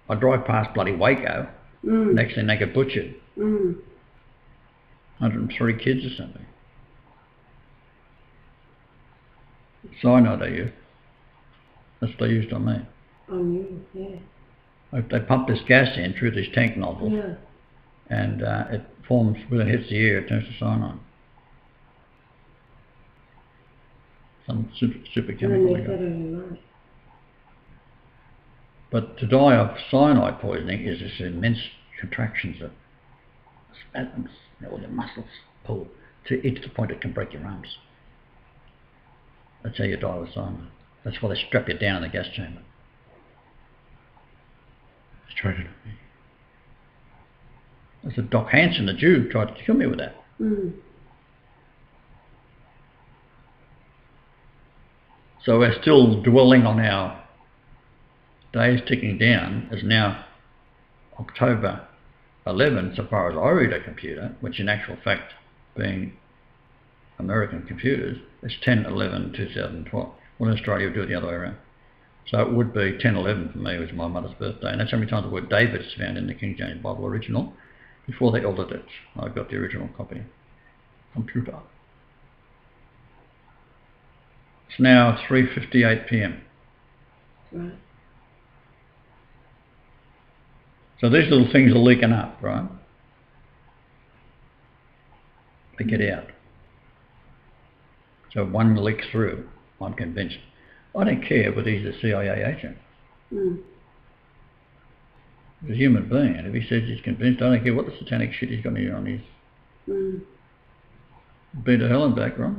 I drive past bloody Waco, next thing they get butchered. 103 kids or something. Cyanide they used. That's what they used on me. On you, yeah. They pump this gas in through these tank nozzles, and it forms, when it hits the air, it turns to cyanide. Some super chemical. But to die of cyanide poisoning is this immense contractions of spasms, all the muscles pull to the point it can break your arms. That's how you die with cyanide. That's why they strap you down in the gas chamber. Straight at me. That's a Doc Hansen, the Jew, tried to kill me with that. So we're still dwelling on our days ticking down. As now October 11, so far as I read a computer, which in actual fact, being American computers, it's 10/11/2012. Well, in Australia we do it the other way around. So it would be 10/11 for me. It was my mother's birthday, and that's how many times the word David is found in the King James Bible original. Before they altered it, I got the original copy. Computer. It's now 3:58 p.m. Right. So these little things are leaking up, right? They get out. So one leaks through, I'm convinced. I don't care whether he's a CIA agent. He's a human being, and if he says he's convinced, I don't care what the satanic shit he's got on his. Been to hell and back, right?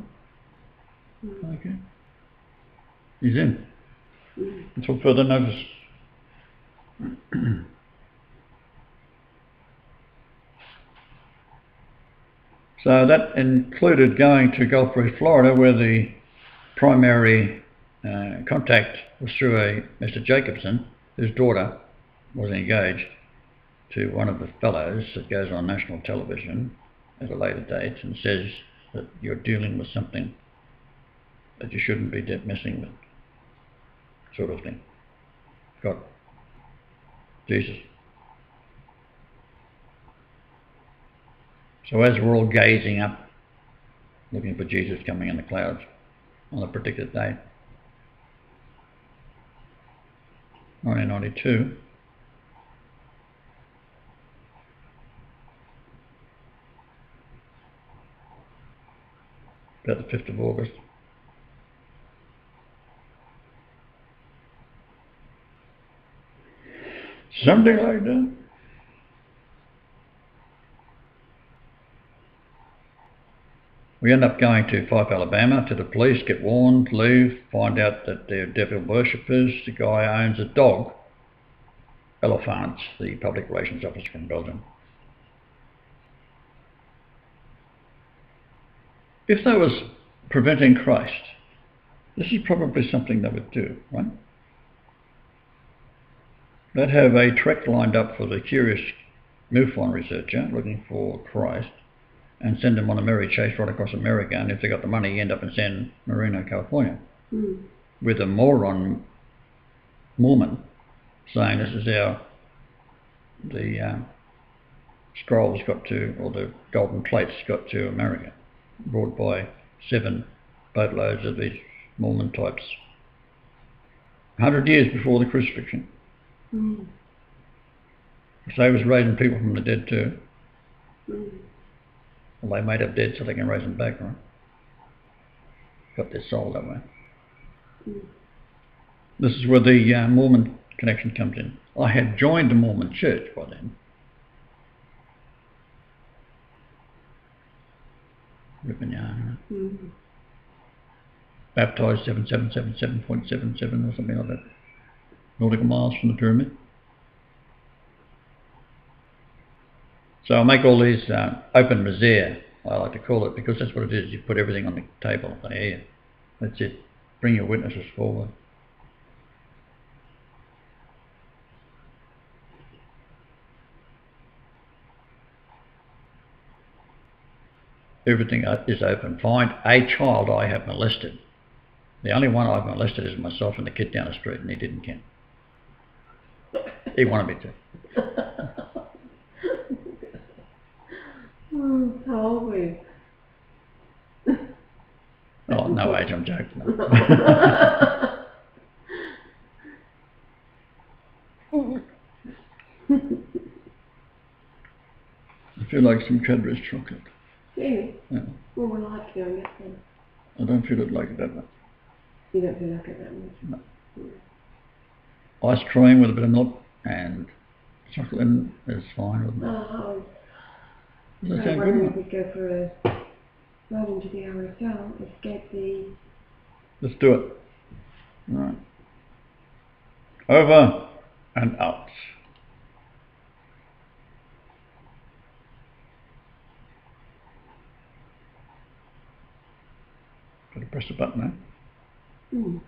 Okay. He's in. Until further notice. So that included going to Gulf Breeze, Florida, where the primary contact was through a Mr. Jacobson, whose daughter was engaged to one of the fellows that goes on national television at a later date and says that you're dealing with something that you shouldn't be messing with, sort of thing. God, Jesus. So as we're all gazing up, looking for Jesus coming in the clouds on a particular day, 1992, about the 5th of August, something like that. We end up going to Fife, Alabama, to the police, get warned, leave, find out that they're devil worshippers. The guy owns a dog, Elephants, the public relations officer from Belgium. If they was preventing Christ, this is probably something they would do, right? They'd have a trek lined up for the curious MUFON researcher looking for Christ and send them on a merry chase right across America, and if they got the money, end up in San Marino, California, with a moron Mormon saying this is how the scrolls got to, or the golden plates got to America, brought by 7 boatloads of these Mormon types, 100 years before the crucifixion. So they was raising people from the dead too. Well, they made up dead so they can raise them back, right? Got their soul that way. This is where the Mormon connection comes in. I had joined the Mormon church by then. Ripping yarn, right? Baptised 7777.77 or something like that. Nautical miles from the pyramid. So I make all these open misère, I like to call it, because that's what it is. You put everything on the table. Here, that's it. Bring your witnesses forward. Everything is open. Find a child I have molested. The only one I've molested is myself and the kid down the street, and he didn't care. He wanted me to. How old were you? Oh, no age, I'm joking. I feel like some Cadbury's chocolate. Do you? Yeah. Well, we'll have to go and get some. I don't feel it like it that much. You don't feel like it that much? No. Ice cream with a bit of milk and chocolate in is fine with me. Oh, Does that I sound wonder good? if we'd go for a ride into the RSL, escape the... Let's do it. All right. Over and out. Got to press the button now.